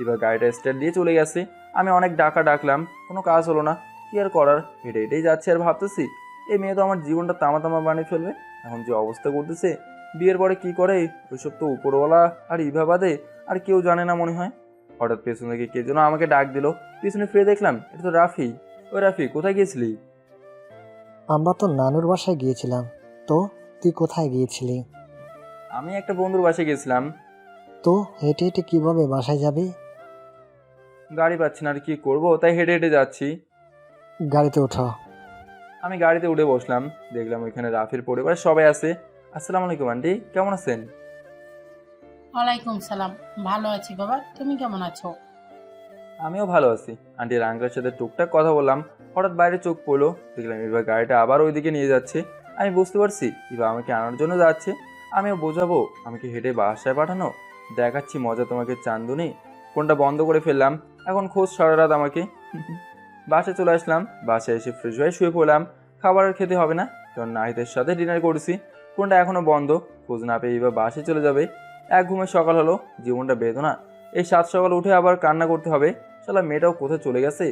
এবার গাড়িটা স্টার্ট দিয়ে চলে গেছে। আমি অনেক ডাকলাম, কোনো কাজ হলো না। কি আর করার, হেঁটে হেঁটেই যাচ্ছে। আর ভাবতেছি, এই মেয়ে তো আমার জীবনটা তামা তামা বানিয়ে ফেলবে। এখন যে অবস্থা করতেছে, বিয়ের পরে কি করে ওইসব তো উপরওয়ালা আর ইভা বাদে আর কেউ জানে না মনে হয়। হঠাৎ পেছন থেকে কে যেন আমাকে ডাক দিল। পিছনে ফিরে দেখলাম এটা তো রাফি। ওই রাফি, কোথায় গিয়েছিলি?
আমরা তো নানুর বাসায় গিয়েছিলাম। তো তুই কোথায় গিয়েছিলি?
আমি একটা বন্ধুর বাসায় গেছিলাম।
তো হেঁটে হেঁটে কিভাবে বাসায় যাবি?
গাড়ি পাচ্ছি না, আর কি করবো, তাই হেঁটে হেঁটে যাচ্ছি।
গাড়িতে ওঠো।
আমি গাড়িতে উঠে বসলাম। দেখলাম ওইখানে রাফির পরিবার সবাই আছে। আসসালামু আলাইকুম আন্টি, কেমন আছেন?
ওয়ালাইকুম সালাম। ভালো আছি বাবা, তুমি কেমন আছো?
আমিও ভালো আছি। আন্টির আঙ্কেলের সাথে টুকটাক কথা বললাম। হঠাৎ বাইরে চোখ পড়লো, দেখলাম এবার গাড়িটা আবার ওইদিকে নিয়ে যাচ্ছে। আমি বুঝতে পারছি এবার আমাকে আনার জন্য যাচ্ছে। আমিও বোঝাবো আমাকে হেঁটে বাসায় পাঠানো। দেখাচ্ছি মজা তোমাকে চান্দুনি। ফোনটা বন্ধ করে ফেললাম। এখন খোঁজ সারা রাত আমাকে। বাসায় চলে আসলাম। বাসায় এসে ফ্রেশ হয়ে শুয়ে পড়লাম। খাবার আর খেতে হবে না, কারণ নাহিদের সাথে ডিনার করেছি। ফোনটা এখনও বন্ধ। খোঁজ না পেয়ে এবার বাসায় চলে যাবে। এক ঘুমে সকাল হলো। জীবনটা বেদনা। এই 7 সকাল উঠে আবার কান্না করতে হবে। শালা মেয়েটাও কোথায় চলে গেছে।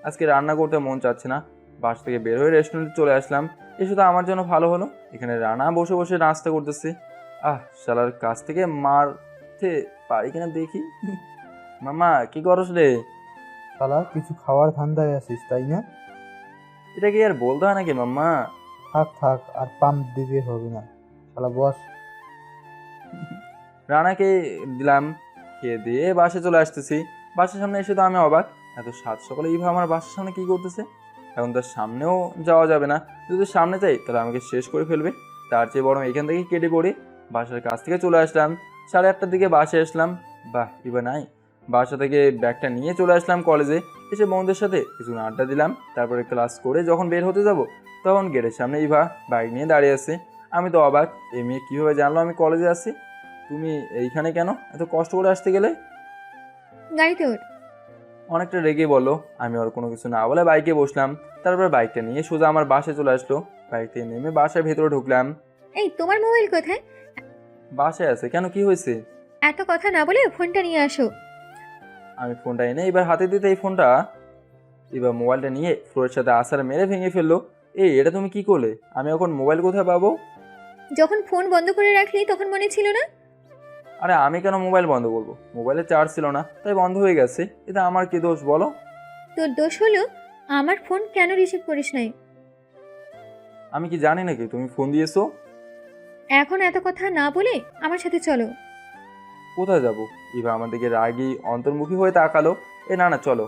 আজকে রান্না করতে মন চাচ্ছে না। বাস থেকে বের হয়ে রেস্টুরেন্টে চলে আসলাম। এসে তো আমার জন্য ভালো হলো, এখানে রানা বসে বসে নাস্তা করতেছে। শালার কাছ থেকে মারতে পারি কিনা দেখি। মামা, কি করস রে?
শালা কিছু খাওয়ার ধান্দায় আছিস তাই না?
এটা কি আর বলতে হয় নাকি মাম্মা?
থাক থাক, আর পাম্প দিতে হবে না। শালা বস।
রানাকে দিলাম। খেয়ে দিয়ে বাসে চলে আসতেছি। বাসার সামনে এসে তো আমি অবাক। এত 7 সকালে ইভা আমার বাসার সামনে কি করতেছে? এখন তার সামনেও যাওয়া যাবে না। যদি সামনে যাই তাহলে আমাকে শেষ করে ফেলবে। তার চেয়ে বরং এখান থেকে কেটে পড়ি। বাসার কাছ থেকে চলে আসলাম। 8:30টার দিকে বাসে আসলাম। বাহ, ইভা নাই। বাসা থেকে ব্যাগটা নিয়ে চলে আসলাম কলেজে। এসে বন্ধুদের সাথে কিছু আড্ডা দিলাম। তারপরে ক্লাস করে যখন বের হতে যাব, তখন গেটের সামনে ইভা বাইক নিয়ে দাঁড়িয়ে আছে। আমি তো অবাক, এই মেয়ে কীভাবে জানলো আমি কলেজে আসছি? তুমি এইখানে কেন? এত কষ্ট করে আসতে গেলে?
গাড়িতে ওঠ।
অনেকটা রেগে বললো। আমি ওর কোনো কিছু না বলে বাইকে বসলাম। তারপর বাইকটা নিয়ে সোজা আমার বাসায় চলে আসলো। বাইক থেকে নেমে বাসায় ভেতরে ঢুকলাম।
এই তোমার মোবাইল কোথায়?
বাসায় আছে। কেন, কি হয়েছে?
এত কথা না বলে ফোনটা নিয়ে আসো।
আমি ফোনটা এনে এবার হাতে দিতে এই ফোনটা এবার মোবাইলটা নিয়ে ফ্লোরের সাথে আছাড় মেরে ভেঙে ফেললো। এটা তুমি কি করলে? আমি এখন মোবাইল কোথায় পাবো?
যখন ফোন বন্ধ করে রাখলি তখন মনে ছিল না?
আরে আমি কেন মোবাইল বন্ধ করবো? মোবাইলে চার্জ ছিল না, তাই বন্ধ হয়ে গেছে। এটা আমার কি দোষ বলো?
তোর দোষ হলো আমার ফোন কেন রিসিভ করিস নাই।
আমি কি জানি নাকি তুমি ফোন দিয়েছো?
এখন এত কথা না বলে আমার সাথে চলো।
কোথায় যাব? ইভা আমার দিকে রাগী অন্তর্মুখী হয়ে তাকালো। না না চলো।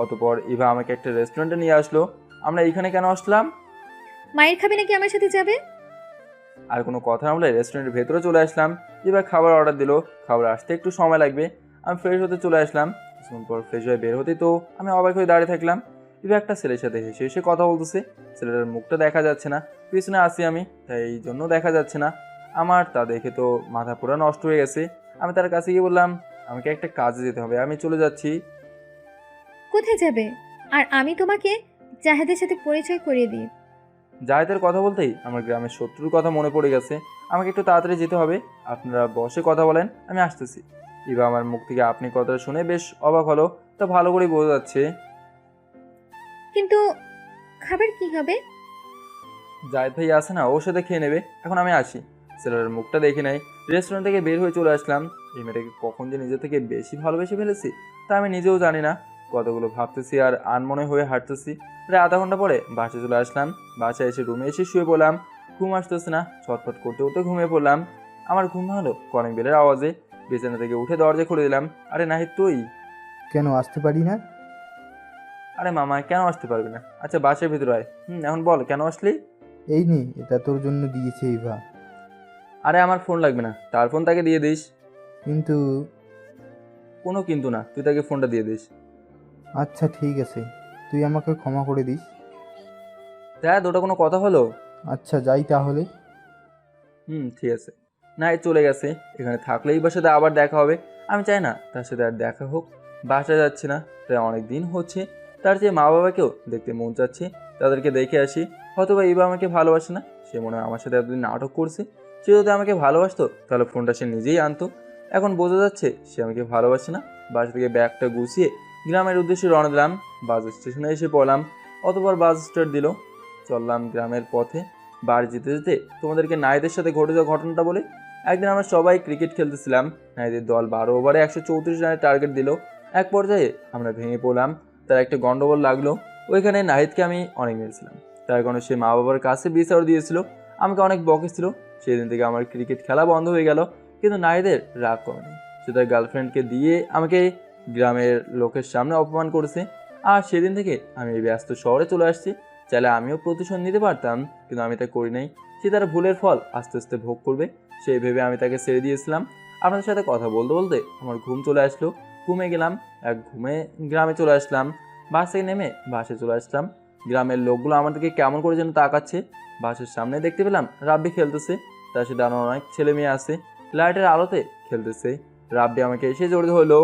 অতপর ইভা আমাকে একটা রেস্টুরেন্টে নিয়ে আসলো। আমরা এখানে কেন আসলাম?
মায়ের খাবে নাকি আমার সাথে যাবে?
আর কোনো কথা না বলে রেস্টুরেন্টের ভেতরে চলে আসলাম। ইভা খাবার অর্ডার দিল। খাবার আসতে একটু সময় লাগবে। আমি ফ্রেশ হতে চলে আসলাম। কিছুক্ষণ পর ফ্রেশ হয়ে বের হতেই তো আমি অবাক হয়ে দাঁড়িয়ে থাকলাম। ইভা একটা ছেলের সাথে হেসে হেসে কথা বলতেছে। ছেলেটার মুখটা দেখা যাচ্ছে না, পিছনে আসি আমি, তাই এই জন্য দেখা যাচ্ছে না। আমার তা দেখে তো মাথা পুরো নষ্ট হয়ে গেছে। আমি তার কাছে গিয়ে বললাম, আমাকে একটা কাজে যেতে হবে, আমি চলে যাচ্ছি।
কোথায় যাবে? আর আমি তোমাকে জাহেদের সাথে পরিচয় করিয়ে দিই।
জাহেদের কথা বলতেই আমার গ্রামের শত্রুর কথা মনে পড়ে গেছে। আমাকে একটু তাড়াতাড়ি যেতে হবে। আপনারা বসে কথা বলেন, আমি আসতেছি। ইভা আমার মুখ থেকে আপনি কথাটা শুনে বেশ অবাক হলো। তা ভালো করেই বোঝা যাচ্ছে।
কিন্তু খাবার কি হবে?
জাহেদ ভাই আসে না, ওর সাথে খেয়ে নেবে। এখন আমি আসি। ছেলেটার মুখটা দেখে নাই। রেস্টুরেন্ট থেকে বের হয়ে চলে আসলাম। এই মেয়েটাকে কখন যে নিজে থেকে বেশি ভালোবেসে ফেলেছি তা আমি নিজেও জানি না। কতগুলো ভাবতেছি আর আনমনে হয়ে হাঁটতেছি। প্রায় আধা ঘন্টা পরে বাসে চলে আসলাম। বাসায় এসে রুমে এসে শুয়ে পড়লাম। ঘুম আসতেছে না, ছটফট করতে করতে ঘুমিয়ে পড়লাম। আমার ঘুম ভালো কলিং বেলের আওয়াজে। বিছানা থেকে উঠে দরজা খুলে দিলাম। আরে নাহিদ তুই?
কেন আসতে পারি না?
আরে মামা কেন আসতে পারবি না? আচ্ছা বাসার ভিতরে আয়। এখন বল কেন আসলি?
এই নে, এটা তোর জন্য দিয়েছে ইভা।
আরে আমার ফোন লাগবে না, তার ফোন তাকে দিয়ে দিস।
কিন্তু
কোনো কিন্তু না, তুই তাকে ফোনটা দিয়ে দিস।
আচ্ছা ঠিক আছে, তুই আমাকে ক্ষমা করে দিস।
দেখ ওটা কোনো কথা হলো?
আচ্ছা যাই তাহলে।
ঠিক আছে। না এই চলে গেছে, এখানে থাকলেই বা সাথে আবার দেখা হবে। আমি চাই না তার সাথে আর দেখা হোক। বাসা যাচ্ছে না, প্রায় অনেক দিন হচ্ছে। তার যে মা বাবাকেও দেখতে মন চাচ্ছে, তাদেরকে দেখে আসি। হয়তো বা এবার আমাকে ভালোবাসে না, সে মনে হয় আমার সাথে এতদিন নাটক করছে। সে যদি আমাকে ভালোবাসতো তাহলে ফোনটা সে নিজেই আনতো। এখন বোঝা যাচ্ছে সে আমাকে ভালোবাসে না। বাসা থেকে ব্যাগটা গুছিয়ে গ্রামের উদ্দেশ্যে রওনা দিলাম। বাস স্টেশনে এসে পড়লাম। অতপর বাস স্টার্ট দিল। চললাম গ্রামের পথে। বাড়ি যেতে যেতে তোমাদেরকে নাহিদের সাথে ঘটে যাওয়া ঘটনাটা বলে। একদিন আমরা সবাই ক্রিকেট খেলতেছিলাম। নাহিদের দল 12 ওভারে 134 রানের টার্গেট দিল। এক পর্যায়ে আমরা ভেঙে পড়লাম। তার একটা গন্ডগোল লাগলো। ওইখানে নাহিদকে আমি অনেক মেরেছিলাম। তার কারণে সে মা বাবার কাছে বিচার দিয়েছিল, আমাকে অনেক বকেছিল। সেদিন থেকে আমার ক্রিকেট খেলা বন্ধ হয়ে গেল। কিন্তু নাহিদের রাগ কমেনি। সে তার গার্লফ্রেন্ডকে দিয়ে আমাকে গ্রামের লোকের সামনে অপমান করেছে। আর সেদিন থেকে আমি এই ব্যস্ত শহরে চলে আসছি। চাইলে আমিও প্রতিশোধ নিতে পারতাম, কিন্তু আমি তা করি নাই। সে তার ভুলের ফল আস্তে আস্তে ভোগ করবে, সেই ভেবে আমি তাকে ছেড়ে দিয়েছিলাম। আপনাদের সাথে কথা বলতে বলতে আমার ঘুম চলে আসলো। ঘুমে গেলাম। এক ঘুমে গ্রামে চলে আসলাম। বাস থেকে নেমে বাসে চলে আসলাম। গ্রামের লোকগুলো আমার দিকে কেমন করে যেন তাকাচ্ছে। বাসের সামনে দেখতে পেলাম রাব্বি খেলতেছে। তার সাথে আরও অনেক ছেলে মেয়ে আছে, লাইটের আলোতে খেলতেছে। রাব্বি আমাকে এসে জড়িত হলো।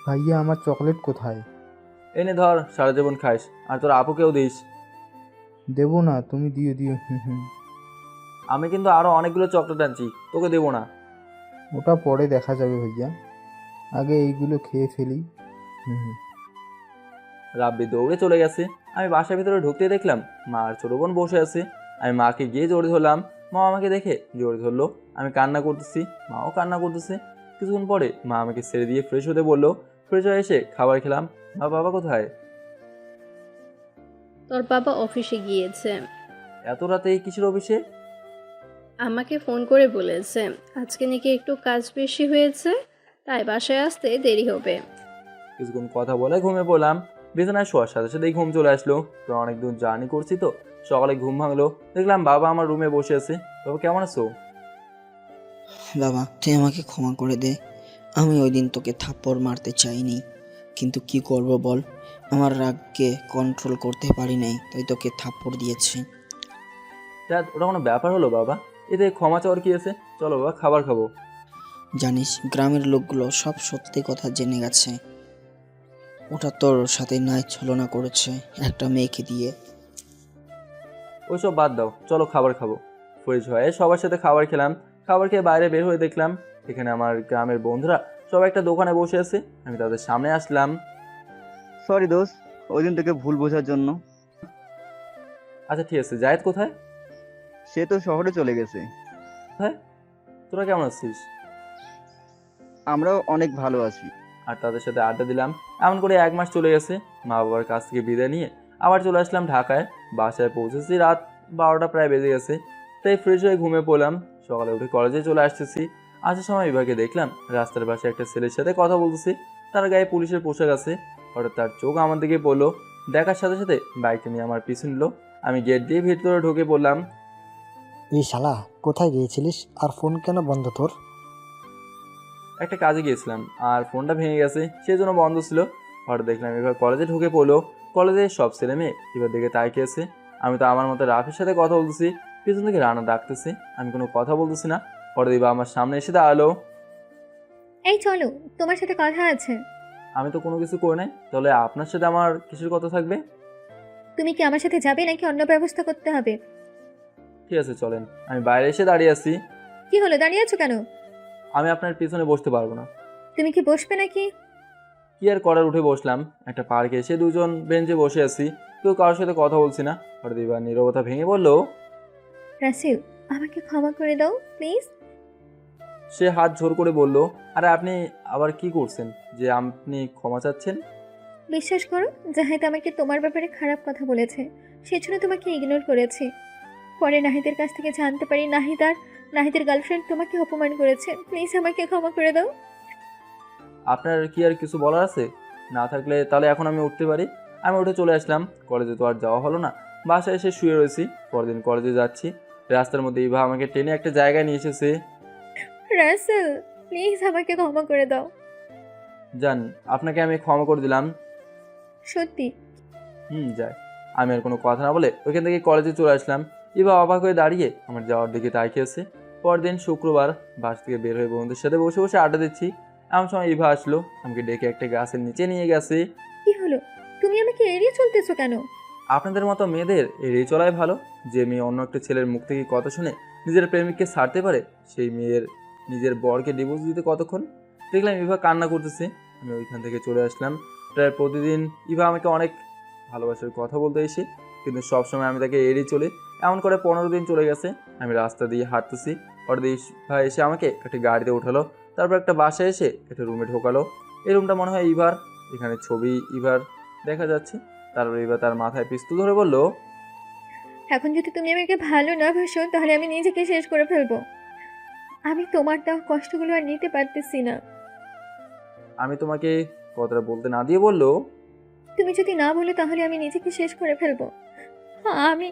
ভাইয়া আমার চকলেট কোথায়?
এনে ধর, সারা জীবন খাইস, আর তোর আপুকেও দিস।
দেবো না, তুমি দিও দিও।
আমি কিন্তু আরো অনেকগুলো চকলেট আনছি, তোকে দেবো না।
ওটা পরে দেখা যাবে ভাইয়া, আগে এইগুলো খেয়ে ফেলি।
রাব্বি দৌড়ে চলে গেছে। আমি বাসার ভিতরে ঢুকতে দেখলাম মা আর ছোট বোন বসে আছে। আমি মাকে গিয়ে জড়িয়ে ধরলাম। মা আমাকে দেখে জড়িয়ে ধরলো। আমি কান্না করতেছি, মাও কান্না করতেছে। কিছুক্ষণ পরে মা আমাকে ছেড়ে দিয়ে ফ্রেশ হতে বললো। ফ্রেশ হয়ে এসে খাবার খেলাম। মা বাবা কোথায়?
তোর বাবা অফিসে গিয়েছে।
এত রাতে কিসের অফিসে?
আমাকে ফোন করে বলেছে আজকে নাকি একটু কাজ বেশি হয়েছে, তাই বাসায় আসতে দেরি হবে।
কিছুক্ষণ কথা বলে ঘুমিয়ে পড়লাম। বিছানায় শোয়ার সাথে সাথেই ঘুম চলে আসলো। তো অনেক দূর জার্নি করছি তো সকালে ঘুম ভাঙলো। দেখলাম বাবা আমার রুমে বসে আছে। বাবা কেমন আছো?
বাবা তুই আমাকে ক্ষমা করে দে, আমি ওই দিন তোকে থাপ্পড় মারতে চাইনি, কিন্তু কি করব বল, আমার রাগকে কন্ট্রোল করতে পারি নাই, তাই তোকে থাপ্পড় দিয়েছি।
ওটা কোনো ব্যাপার হলো বাবা? এতে ক্ষমা চাওয়ার কি আছে? চলো বাবা খাবার খাবো।
জানিস গ্রামের লোকগুলো সব সত্যি কথা জেনে গেছে। ওটা তোর সাথে নাই ছলনা করেছে একটা মেয়েকে দিয়ে।
ওইসব বাদ দাও, চলো খাবার খাবো। ফ্রেশ হয়ে সবার সাথে খাবার খেলাম। খাবার খেয়ে বাইরে বের হয়ে দেখলাম এখানে আমার গ্রামের বন্ধুরা সব একটা দোকানে বসে আছে। আমি তাদের সামনে আসলাম।
সরি দোস্ত, ওই দিন থেকে ভুল বোঝার জন্য।
আচ্ছা ঠিক আছে, জায়েদ কোথায়?
সে তো শহরে চলে গেছে।
হ্যাঁ, তোরা কেমন আছিস?
আমরাও অনেক ভালো আছি।
আর তাদের সাথে আড্ডা দিলাম। এমন করে 1 মাস চলে গেছে। মা বাবার কাছ থেকে বিদায় নিয়ে আবার চলে আসলাম ঢাকায়। বাসায় পৌঁছেছি রাত 12টা প্রায় বেজে গেছে। তাই ফ্রেশ হয়ে ঘুমিয়ে পড়লাম। সকালে উঠে কলেজে চলে আসতেছি। আসার সময় বিভাকে দেখলাম রাস্তার পাশে একটা ছেলের সাথে কথা বলতেছি। তার গায়ে পুলিশের পোশাক আছে। হঠাৎ তার চোখ আমার দিকে পড়লো। দেখার সাথে সাথে বাইকটা নিয়ে আমার পিছু নিল। আমি গেট দিয়ে ভিতরে ঢুকে পড়লাম।
এই শালা, কোথায় গিয়েছিলিস আর ফোন কেন বন্ধ তোর?
একটা কাজে গিয়েছিলাম আর ফোনটা ভেঙে গেছে, সেই জন্য বন্ধ ছিল। হঠাৎ দেখলাম এবার কলেজে ঢুকে পড়লো। কলেজে সব ছেলে মেয়ে এবার দিকে তাকিয়ে আছে। আমি তো আমার মতো রাফির সাথে কথা বলতেছি। পিছন থেকে রানা ডাকতেছে, আমি কোনো কথা বলতেছি না। হঠাৎ এবার আমার সামনে এসে দাঁড়ালো।
এই চলো, তোমার সাথে কথা আছে।
আমি তো কোনো কিছু করি নাই, তাহলে আপনার সাথে আমার কিসের কথা থাকবে?
তুমি কি আমার সাথে যাবে নাকি অন্য ব্যবস্থা করতে হবে?
ঠিক আছে চলেন। আমি বাইরে এসে দাঁড়িয়ে আছি।
কি হলো, দাঁড়িয়ে আছো কেন?
আমি আপনার পিছনে বসতে পারবো না।
তুমি কি বসবে নাকি?
কি আর করার, উঠে বসলাম। একটা পার্কে এসে দুজন বেঞ্চে বসে আছি, কেউ কারোর সাথে কথা বলছি না। হঠাৎ এবার নীরবতা ভেঙে বললো,
রাসেল, আমাকে ক্ষমা করে দাও প্লিজ।
সে হাত জোর করে বলল, আরে আপনি আবার কি করছেন যে আপনি ক্ষমা চাচ্ছেন?
বিশ্বাস করো, জাহিদ আমাকে তোমার ব্যাপারে খারাপ কথা বলেছে, সেজন্য তোমাকে ইগনোর করেছি। পরে নাহিদের কাছ থেকে জানতে পারি নাহিদের গার্লফ্রেন্ড তোমাকে অপমান করেছে। প্লিজ আমাকে ক্ষমা করে দাও।
আপনার কি আর কিছু বলার আছে? না থাকলে তাহলে এখন আমি উঠতে পারি। আমি উঠে চলে আসলাম। কলেজে তো আর যাওয়া হলো না, বাসায় এসে শুয়ে রয়েছি। পরদিন কলেজে যাচ্ছি, রাস্তার মধ্যে ইভা আমাকে টেনে একটা জায়গায় নিয়ে এসেছে।
রাসেল, প্লিজ আমাকে ক্ষমা করে দাও।
জান, আপনাকে আমি ক্ষমা করে দিলাম।
সত্যি?
যায়। আমি আর কোনো কথা না বলে ওইখান থেকে কলেজে চলে আসলাম। ইভা অবাক হয়ে দাঁড়িয়ে আমার যাওয়ার দিকে তাকিয়েছে। পরদিন শুক্রবার, বাস থেকে বের হয়ে বন্ধুদের সাথে বসে বসে আড্ডা দিচ্ছি। এমন সময় ইভা আসলো, আমাকে ডেকে একটা গাছের নিচে নিয়ে গেছে।
কি হলো, তুমি আমাকে এড়িয়ে চলতেছো কেন?
আপনাদের মতো মেয়েদের এড়িয়ে চলাই ভালো। যে মেয়ে অন্য একটা ছেলের মুখ থেকে কথা শুনে নিজের প্রেমিককে ছাড়তে পারে, সেই মেয়ের নিজের বরকে ডিভোর্স দিতে কতক্ষণ। দেখলাম ইভা কান্না করতেছে। আমি ওইখান থেকে চলে আসলাম। প্রায় প্রতিদিন ইভা আমাকে অনেক ভালোবাসার কথা বলতে এসে, কিন্তু সবসময় আমি তাকে এড়িয়ে চলি। এমন করে 15 দিন চলে গেছে। আমি রাস্তা দিয়ে হাঁটতেছি, হঠাৎ ইভা এসে আমাকে একটা গাড়িতে উঠালো। তারপর একটা বাসায় এসে একটা রুমে ঢোকালো। এই রুমটা মনে হয় ইভার। এখানে ছবি ইভার দেখা যাচ্ছে। তারপর ইভা তার মাথায় পিস্তল ধরে বলল,
এখন যদি তুমি আমাকে ভালো না বাসো তাহলে আমি নিজেকে শেষ করে ফেলবো। আমি তোমার দেওয়া কষ্টগুলো আর নিতে পারতেছি না।
আমি তোমাকে কথাটা বলতে না দিয়ে বলল,
তুমি যদি না বলো তাহলে আমি নিজেকে শেষ করে ফেলবো। আমি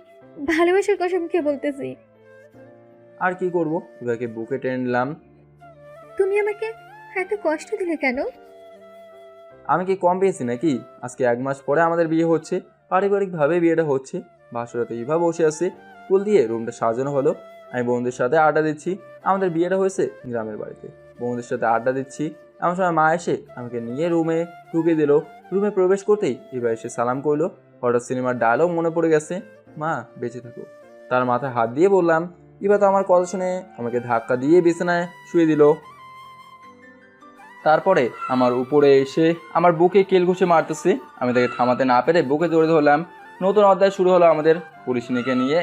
ভালোবাসার কসম খেয়ে বলতেছি।
আর কি করব? ইভাকে বুকে টেনে নিলাম।
তুমি আমাকে এত কষ্ট দিলে কেন?
আমি কি কম পেয়েছি নাকি? আজকে 1 মাস পরে আমাদের বিয়ে হচ্ছে, পারিবারিকভাবে বিয়েটা হচ্ছে। বাসরাতে ইভা বসে আছে, ফুল দিয়ে রুমটা সাজানো হলো। আমি বন্ধুদের সাথে আড্ডা দিচ্ছি। আমাদের বিয়েটা হয়েছে গ্রামের বাড়িতে। বন্ধুদের সাথে আড্ডা দিচ্ছি, এমন সময় মা এসে আমাকে নিয়ে রুমে ঢুকে দিল। রুমে প্রবেশ করতেই ইভা এসে সালাম করলো। হঠাৎ সিনেমার ডায়লগ মনে পড়ে গেছে, মা বেঁচে থাকো। তার মাথায় হাত দিয়ে বললাম। ইভা তো আমার কথা শুনে আমাকে ধাক্কা দিয়ে বিছানায় শুয়ে দিল। তারপরে আমার উপরে এসে আমার বুকে কেল ঘষে মারতেছে। আমি তাকে থামাতে না পেরে বুকে জড়িয়ে ধরলাম। নতুন অধ্যায় শুরু হলো আমাদের পুলিশ নিকে নিয়ে।